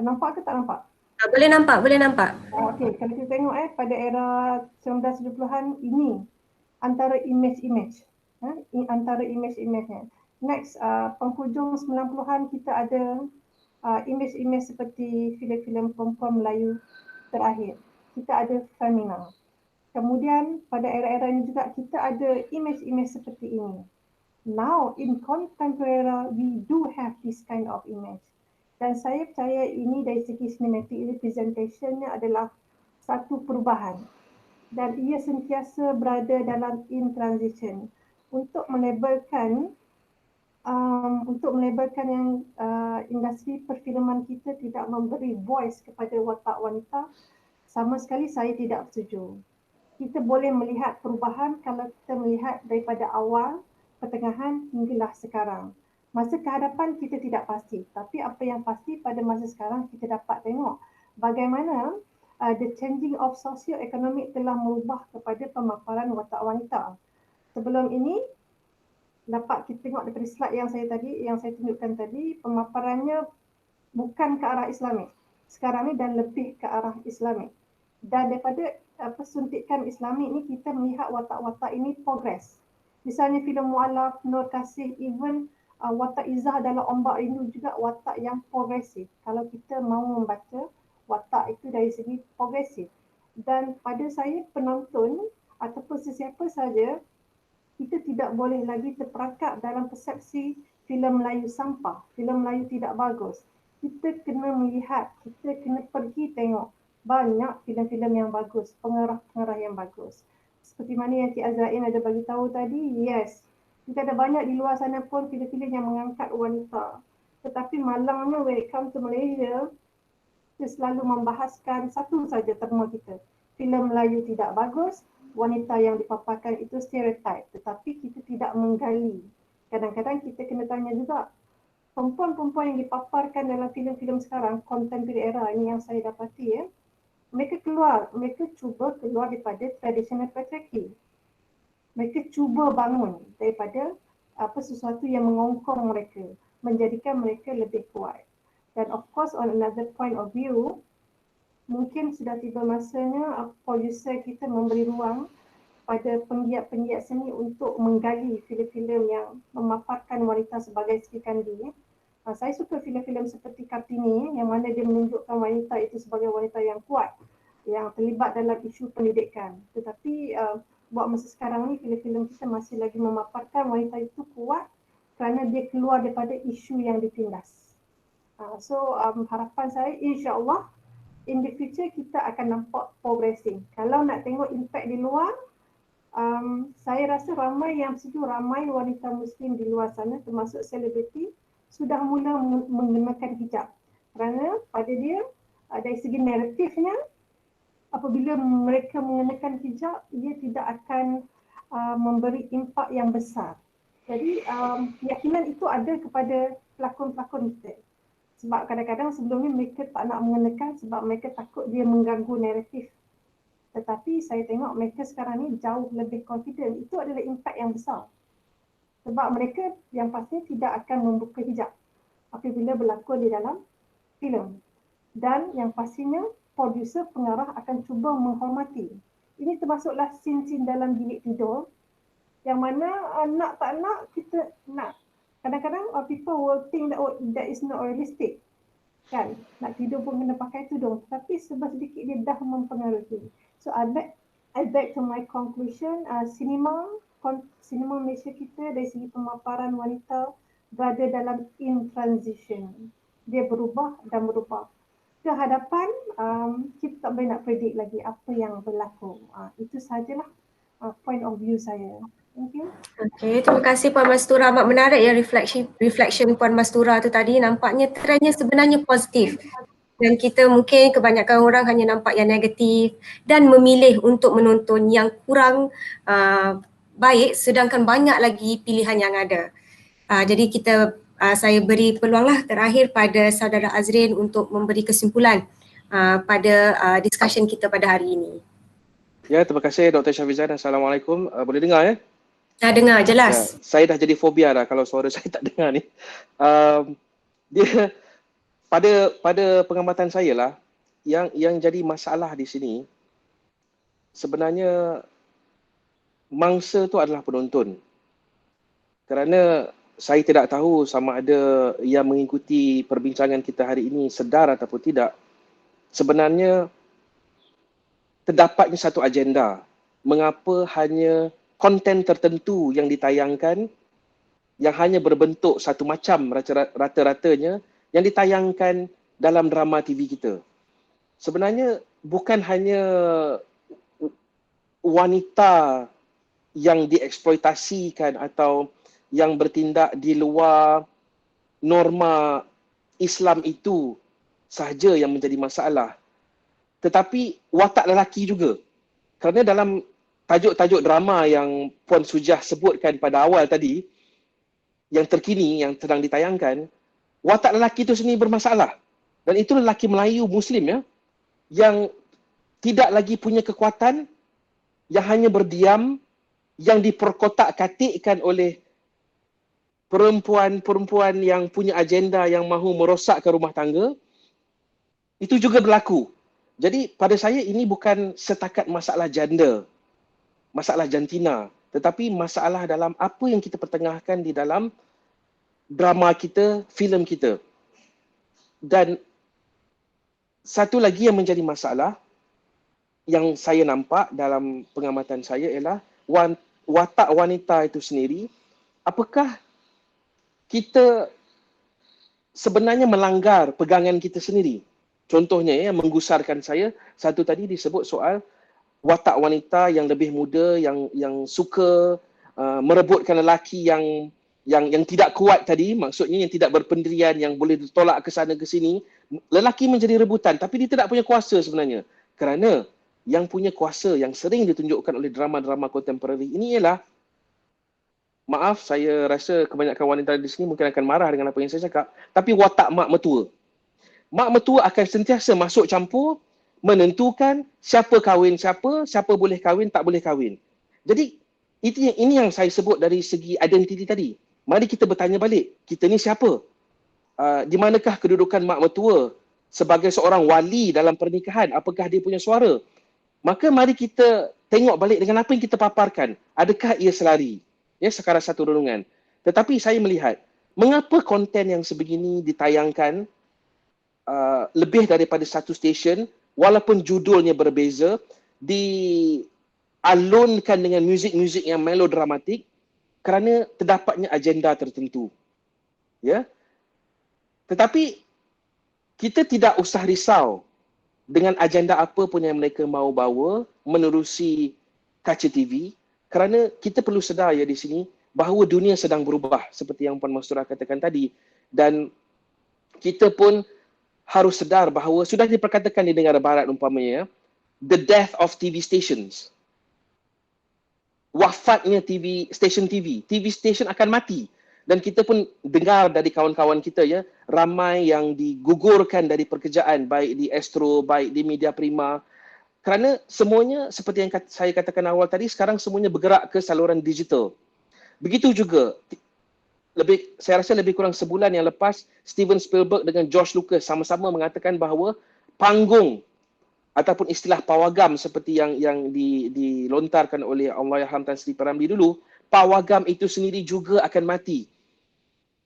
S3: nampak ke tak nampak?
S1: Boleh nampak.
S3: Okey, kalau kita tengok pada era 1970-an ini antara image-image, antara image-image-nya. Next, penghujung 90-an kita ada image-image seperti filem-filem perempuan Melayu terakhir. Kita ada Femina. Kemudian pada era-era ini juga kita ada image-image seperti ini. Now in contemporary era, we do have this kind of image. Dan saya percaya ini dari segi cinematic representation-nya adalah satu perubahan. Dan ia sentiasa berada dalam in transition untuk melabelkan yang industri perfilman kita tidak memberi voice kepada watak wanita. Sama sekali saya tidak setuju. Kita boleh melihat perubahan kalau kita melihat daripada awal, pertengahan hinggalah sekarang. Masa kehadapan kita tidak pasti, tapi apa yang pasti pada masa sekarang kita dapat tengok bagaimana the changing of socio-economic telah merubah kepada pemaparan watak wanita. Sebelum ini dapat kita tengok daripada slide yang saya tunjukkan tadi, pemaparannya bukan ke arah Islamik. Sekarang ni dan lebih ke arah Islamik. Dan daripada persuntikan Islamik ni kita melihat watak-watak ini progress. Misalnya filem Mu'alaf, Nur Kasih, even watak Izzah dalam Ombak Rindu juga watak yang progresif. Kalau kita mahu membaca watak itu dari segi progresif. Dan pada saya penonton ataupun sesiapa saja, kita tidak boleh lagi terperangkap dalam persepsi filem Melayu sampah, filem Melayu tidak bagus. Kita kena melihat, kita kena pergi tengok banyak filem-filem yang bagus, pengarah-pengarah yang bagus. Seperti mana yang Cik Azrain ada bagi tahu tadi, yes. Kita ada banyak di luar sana pun filem-filem yang mengangkat wanita. Tetapi malangnya when it comes to Malaysia, kita selalu membahaskan satu saja terma kita. Filem Melayu tidak bagus, wanita yang dipaparkan itu stereotip. Tetapi kita tidak menggali. Kadang-kadang kita kena tanya juga, perempuan-perempuan yang dipaparkan dalam filem-filem sekarang, contemporary era ini yang saya dapati mereka cuba keluar daripada traditional patriarchy. Mereka cuba bangun daripada sesuatu yang mengongkong mereka, menjadikan mereka lebih kuat. Dan of course on another point of view, mungkin sudah tiba masanya producer kita memberi ruang pada penggiat-penggiat seni untuk menggali filem-filem yang memaparkan wanita sebagai Sri Kandi. Saya suka filem-filem seperti Kartini yang mana dia menunjukkan wanita itu sebagai wanita yang kuat, yang terlibat dalam isu pendidikan. Tetapi buat masa sekarang ni filem-filem kita masih lagi memaparkan wanita itu kuat kerana dia keluar daripada isu yang ditindas. So harapan saya insya-Allah in the future kita akan nampak progressing. Kalau nak tengok impact di luar, saya rasa ramai wanita Muslim di luar sana termasuk selebriti sudah mula menggunakan hijab. Kerana pada dia dari segi naratifnya, apabila mereka mengenakan hijab, ia tidak akan memberi impak yang besar. Jadi keyakinan itu ada kepada pelakon-pelakon kita. Sebab kadang-kadang sebelum ni mereka tak nak mengenakan sebab mereka takut dia mengganggu naratif. Tetapi saya tengok mereka sekarang ni jauh lebih confident. Itu adalah impak yang besar. Sebab mereka yang pasti tidak akan membuka hijab apabila berlakon di dalam filem. Dan yang pastinya produser pengarah akan cuba menghormati. Ini termasuklah scene-scene dalam bilik tidur yang mana nak tak nak kita nak. Kadang-kadang people will think that is not realistic. Kan? Nak tidur pun kena pakai tudung. Tapi sedikit dia dah mempengaruhi. So I back to my conclusion, sinema Malaysia kita dari segi pemaparan wanita berada dalam in transition. Dia berubah dan berubah. Ke hadapan, kita tak boleh nak predict lagi apa yang berlaku. Itu sajalah point of view saya. Thank you.
S1: Okay, terima kasih Puan Mastura. Amat menarik ya reflection Puan Mastura tu tadi. Nampaknya trendnya sebenarnya positif. Dan kita mungkin kebanyakan orang hanya nampak yang negatif dan memilih untuk menonton yang kurang baik sedangkan banyak lagi pilihan yang ada. Jadi saya beri peluanglah terakhir pada saudara Azrin untuk memberi kesimpulan pada discussion kita pada hari ini.
S4: Ya, terima kasih Dr. Syafizan. Assalamualaikum. Boleh dengar ya?
S1: Dengar jelas.
S4: Ya, saya dah jadi fobia dah kalau suara saya tak dengar ni. Dia pada pengamatan saya lah, yang jadi masalah di sini sebenarnya mangsa tu adalah penonton. Kerana saya tidak tahu sama ada yang mengikuti perbincangan kita hari ini sedar ataupun tidak, sebenarnya terdapatnya satu agenda mengapa hanya konten tertentu yang ditayangkan yang hanya berbentuk satu macam rata-ratanya yang ditayangkan dalam drama TV kita. Sebenarnya bukan hanya wanita yang dieksploitasikan atau yang bertindak di luar norma Islam itu sahaja yang menjadi masalah. Tetapi watak lelaki juga. Kerana dalam tajuk-tajuk drama yang Puan Sujah sebutkan pada awal tadi, yang terkini, yang sedang ditayangkan, watak lelaki itu sendiri bermasalah. Dan itu lelaki Melayu Muslim ya, yang tidak lagi punya kekuatan, yang hanya berdiam, yang diperkotak-katikkan oleh perempuan-perempuan yang punya agenda yang mahu merosakkan rumah tangga. Itu juga berlaku. Jadi pada saya ini bukan setakat masalah janda, masalah jantina, tetapi masalah dalam apa yang kita pertengahkan di dalam drama kita, filem kita. Dan satu lagi yang menjadi masalah yang saya nampak dalam pengamatan saya ialah watak wanita itu sendiri, apakah kita sebenarnya melanggar pegangan kita sendiri. Contohnya yang menggusarkan saya, satu tadi disebut soal watak wanita yang lebih muda, yang suka merebutkan lelaki yang tidak kuat tadi, maksudnya yang tidak berpendirian, yang boleh ditolak ke sana ke sini. Lelaki menjadi rebutan, tapi dia tidak punya kuasa sebenarnya. Kerana yang punya kuasa yang sering ditunjukkan oleh drama-drama kontemporari ini ialah, maaf, saya rasa kebanyakan wanita di sini mungkin akan marah dengan apa yang saya cakap, tapi watak mak mertua. Mak mertua akan sentiasa masuk campur, menentukan siapa kahwin siapa boleh kahwin, tak boleh kahwin. Jadi ini yang saya sebut dari segi identiti tadi. Mari kita bertanya balik, kita ni siapa? Di manakah kedudukan mak mertua sebagai seorang wali dalam pernikahan? Apakah dia punya suara? Maka mari kita tengok balik dengan apa yang kita paparkan. Adakah ia selari? Ya, sekarang satu renungan. Tetapi saya melihat mengapa konten yang sebegini ditayangkan lebih daripada satu stesen walaupun judulnya berbeza, dialunkan dengan muzik-muzik yang melodramatik kerana terdapatnya agenda tertentu. Ya. Tetapi kita tidak usah risau dengan agenda apa pun yang mereka mahu bawa menerusi kaca TV, kerana kita perlu sedar ya di sini bahawa dunia sedang berubah seperti yang Puan Mastura katakan tadi, dan kita pun harus sedar bahawa sudah diperkatakan di negara barat umpamanya, the death of TV stations. Wafatnya stesen TV station akan mati. Dan kita pun dengar dari kawan-kawan kita ya, ramai yang digugurkan dari pekerjaan baik di Astro, baik di Media Prima, kerana semuanya seperti yang saya katakan awal tadi, sekarang semuanya bergerak ke saluran digital. Begitu juga saya rasa lebih kurang sebulan yang lepas, Steven Spielberg dengan George Lucas sama-sama mengatakan bahawa panggung ataupun istilah pawagam seperti yang dilontarkan oleh Allahyarham Tan Sri P. Ramlee dulu, pawagam itu sendiri juga akan mati.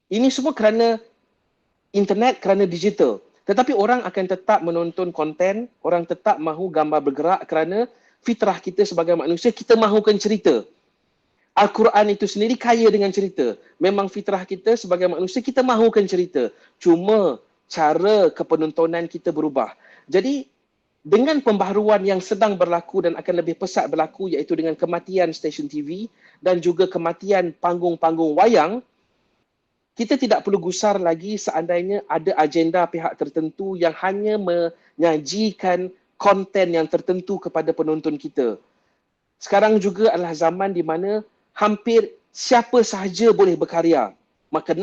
S4: Ini semua kerana internet, kerana digital. Tetapi orang akan tetap menonton konten, orang tetap mahu gambar bergerak kerana fitrah kita sebagai manusia, kita mahukan cerita. Al-Quran itu sendiri kaya dengan cerita. Memang fitrah kita sebagai manusia, kita mahukan cerita. Cuma cara kepenontonan kita berubah. Jadi, dengan pembaharuan yang sedang berlaku dan akan lebih pesat berlaku, iaitu dengan kematian stesen TV dan juga kematian panggung-panggung wayang, kita tidak perlu gusar lagi seandainya ada agenda pihak tertentu yang hanya menyajikan konten yang tertentu kepada penonton kita. Sekarang juga adalah zaman di mana hampir siapa sahaja boleh berkarya. Maka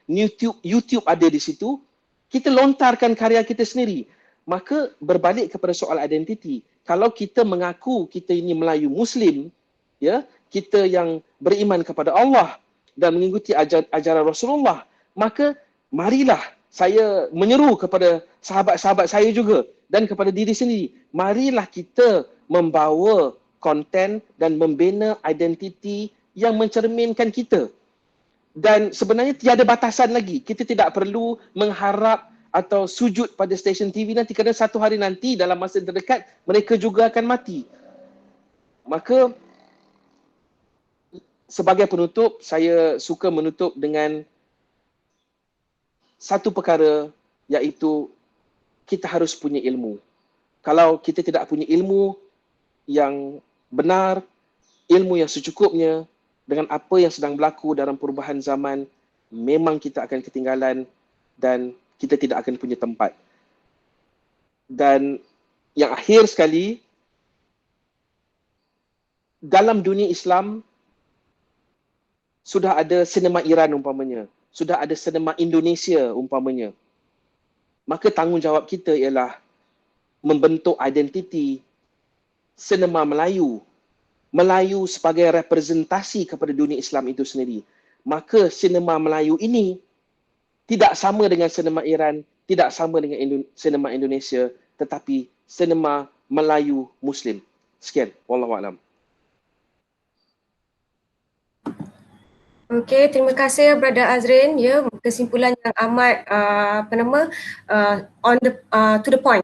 S4: YouTube ada di situ, kita lontarkan karya kita sendiri. Maka berbalik kepada soal identiti. Kalau kita mengaku kita ini Melayu Muslim, ya, kita yang beriman kepada Allah dan mengikuti ajaran Rasulullah, maka marilah saya menyeru kepada sahabat-sahabat saya juga dan kepada diri sendiri, marilah kita membawa konten dan membina identiti yang mencerminkan kita. Dan sebenarnya tiada batasan lagi. Kita tidak perlu mengharap atau sujud pada stesen TV nanti, kerana satu hari nanti dalam masa terdekat mereka juga akan mati. Maka sebagai penutup, saya suka menutup dengan satu perkara, iaitu kita harus punya ilmu. Kalau kita tidak punya ilmu yang benar, ilmu yang secukupnya dengan apa yang sedang berlaku dalam perubahan zaman, memang kita akan ketinggalan dan kita tidak akan punya tempat. Dan yang akhir sekali, dalam dunia Islam, sudah ada sinema Iran umpamanya, sudah ada sinema Indonesia umpamanya. Maka tanggungjawab kita ialah membentuk identiti sinema Melayu. Melayu sebagai representasi kepada dunia Islam itu sendiri. Maka sinema Melayu ini tidak sama dengan sinema Iran, tidak sama dengan sinema Indonesia, tetapi sinema Melayu Muslim. Sekian, wallahualam.
S1: Okey, terima kasih Brother Azrin, ya, kesimpulan yang amat to the point.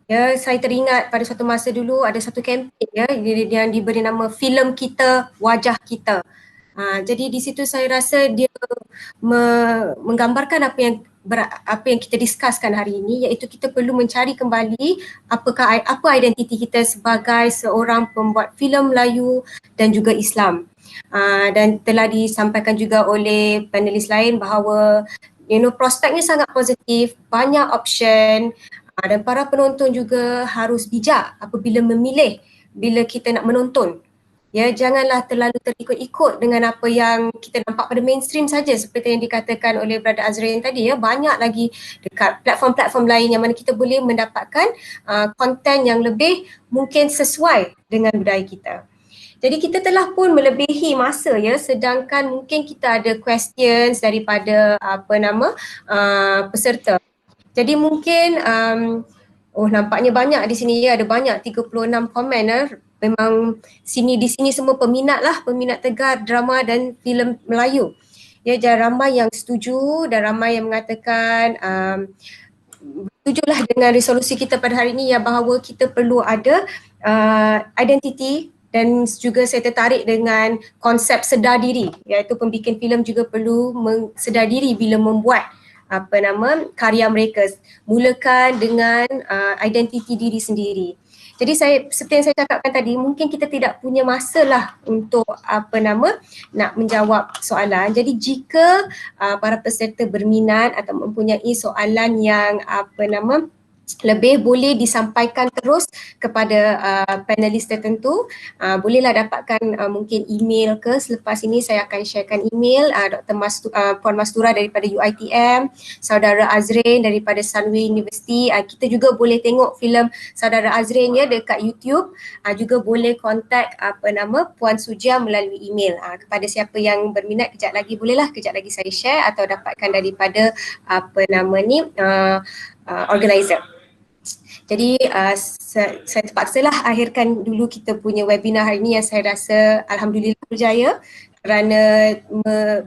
S1: Ya, saya teringat pada suatu masa dulu ada satu kempen ya yang diberi nama Filem Kita, Wajah Kita. Jadi di situ saya rasa dia menggambarkan apa yang kita discusskan hari ini, iaitu kita perlu mencari kembali apa identiti kita sebagai seorang pembuat filem Melayu dan juga Islam. Dan telah disampaikan juga oleh panelis lain bahawa prospeknya sangat positif, banyak option, dan para penonton juga harus bijak apabila memilih bila kita nak menonton. Ya, janganlah terlalu terikut-ikut dengan apa yang kita nampak pada mainstream saja, seperti yang dikatakan oleh Brother Azrin tadi ya. Banyak lagi dekat platform-platform lain yang mana kita boleh mendapatkan konten yang lebih mungkin sesuai dengan budaya kita. Jadi kita telah pun melebihi masa ya, sedangkan mungkin kita ada questions daripada peserta. Jadi mungkin nampaknya banyak di sini ya, ada banyak 36 komen ya. Memang di sini semua peminat tegar drama dan filem Melayu. Ya, dan ramai yang setuju dan ramai yang mengatakan setujulah dengan resolusi kita pada hari ini, yang bahawa kita perlu ada identiti, dan juga saya tertarik dengan konsep sedar diri, iaitu pembikin filem juga perlu sedar diri bila membuat karya mereka. Mulakan dengan identiti diri sendiri. Jadi seperti yang saya cakapkan tadi, mungkin kita tidak punya masa lah untuk nak menjawab soalan. Jadi jika para peserta berminat atau mempunyai soalan yang lebih boleh disampaikan terus kepada panelis tertentu, bolehlah dapatkan mungkin email ke. Selepas ini saya akan sharekan email Puan Mastura daripada UiTM, Saudara Azrin daripada Sunway University. Kita juga boleh tengok filem Saudara Azrin ya dekat YouTube. Juga boleh kontak Puan Sujia melalui email. Kepada siapa yang berminat, kejap lagi kejap lagi saya share atau dapatkan daripada organizer. Jadi saya terpaksalah akhirkan dulu kita punya webinar hari ini, yang saya rasa alhamdulillah berjaya kerana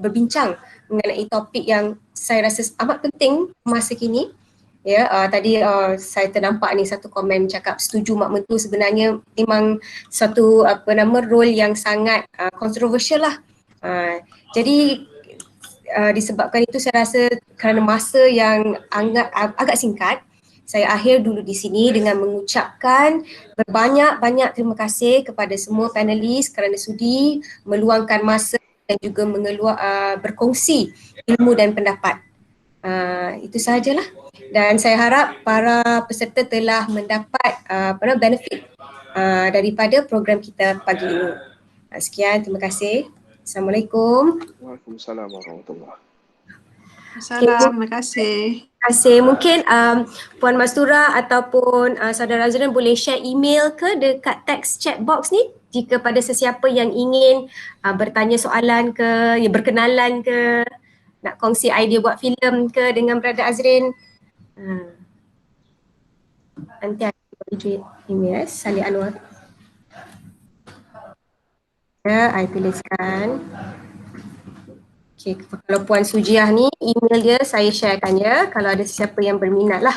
S1: berbincang mengenai topik yang saya rasa amat penting masa kini. Ya, tadi saya ternampak ni satu komen cakap setuju Mak Mentu, sebenarnya memang satu role yang sangat kontroversial lah. Jadi disebabkan itu, saya rasa kerana masa yang agak singkat, saya akhir dulu di sini dengan mengucapkan berbanyak-banyak terima kasih kepada semua panelis kerana sudi meluangkan masa dan juga berkongsi ilmu dan pendapat. Itu sahajalah, dan saya harap para peserta telah mendapat benefit daripada program kita pagi ini. Sekian, terima kasih. Assalamualaikum.
S4: Waalaikumsalam warahmatullahi.
S5: Assalamualaikum, terima kasih.
S1: Terima kasih. Mungkin Puan Mastura ataupun Saudara Azrin boleh share email ke dekat text chat box ni, jika pada sesiapa yang ingin bertanya soalan ke, ya, berkenalan ke, nak kongsi idea buat filem ke dengan Brother Azrin. Nanti ada email Salih Anwar. Ya, I tuliskan. Okay, kalau Puan Sujiah ni, email dia saya sharekan ya, kalau ada sesiapa yang berminat lah.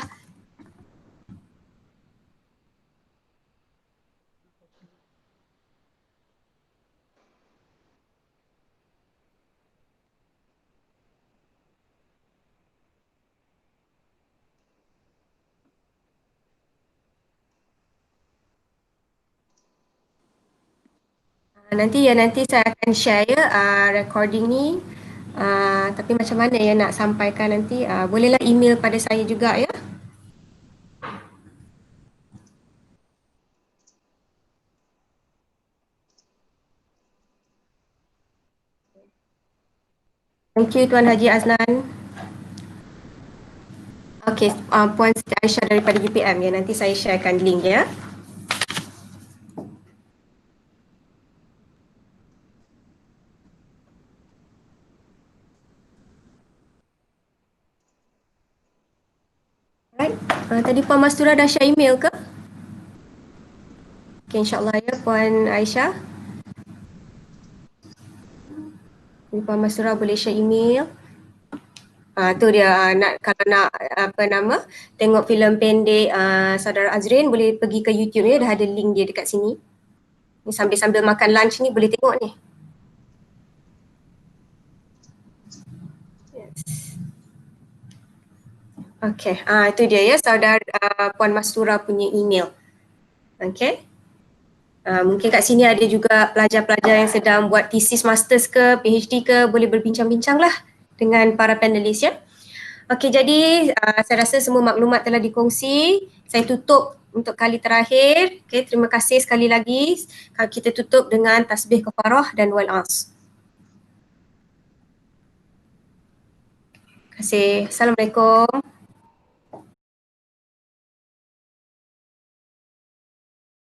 S1: Nanti saya akan share ya recording ni. Tapi macam mana ya nak sampaikan nanti, bolehlah email pada saya juga ya. Thank you Tuan Haji Azlan. Okey, Puan Siti Aisyah daripada GPM ya, nanti saya sharekan link ya. Tadi Puan Mastura dah share email ke? Okay, insyaAllah ya Puan Aisyah. Jadi Puan Mastura boleh share email. Tu dia, kalau nak tengok filem pendek Saudara Azrin, boleh pergi ke YouTube ya, dah ada link dia dekat sini. Ni sambil-sambil makan lunch ni boleh tengok ni. Okay, itu dia ya Saudara Puan Mastura punya email. Okay. Mungkin kat sini ada juga pelajar-pelajar yang sedang buat thesis masters ke, PhD ke, boleh berbincang-bincang lah dengan para panelis ya. Okay, jadi saya rasa semua maklumat telah dikongsi. Saya tutup untuk kali terakhir. Okay, terima kasih sekali lagi. Kita tutup dengan tasbih kafarah dan wal as. Terima kasih. Assalamualaikum.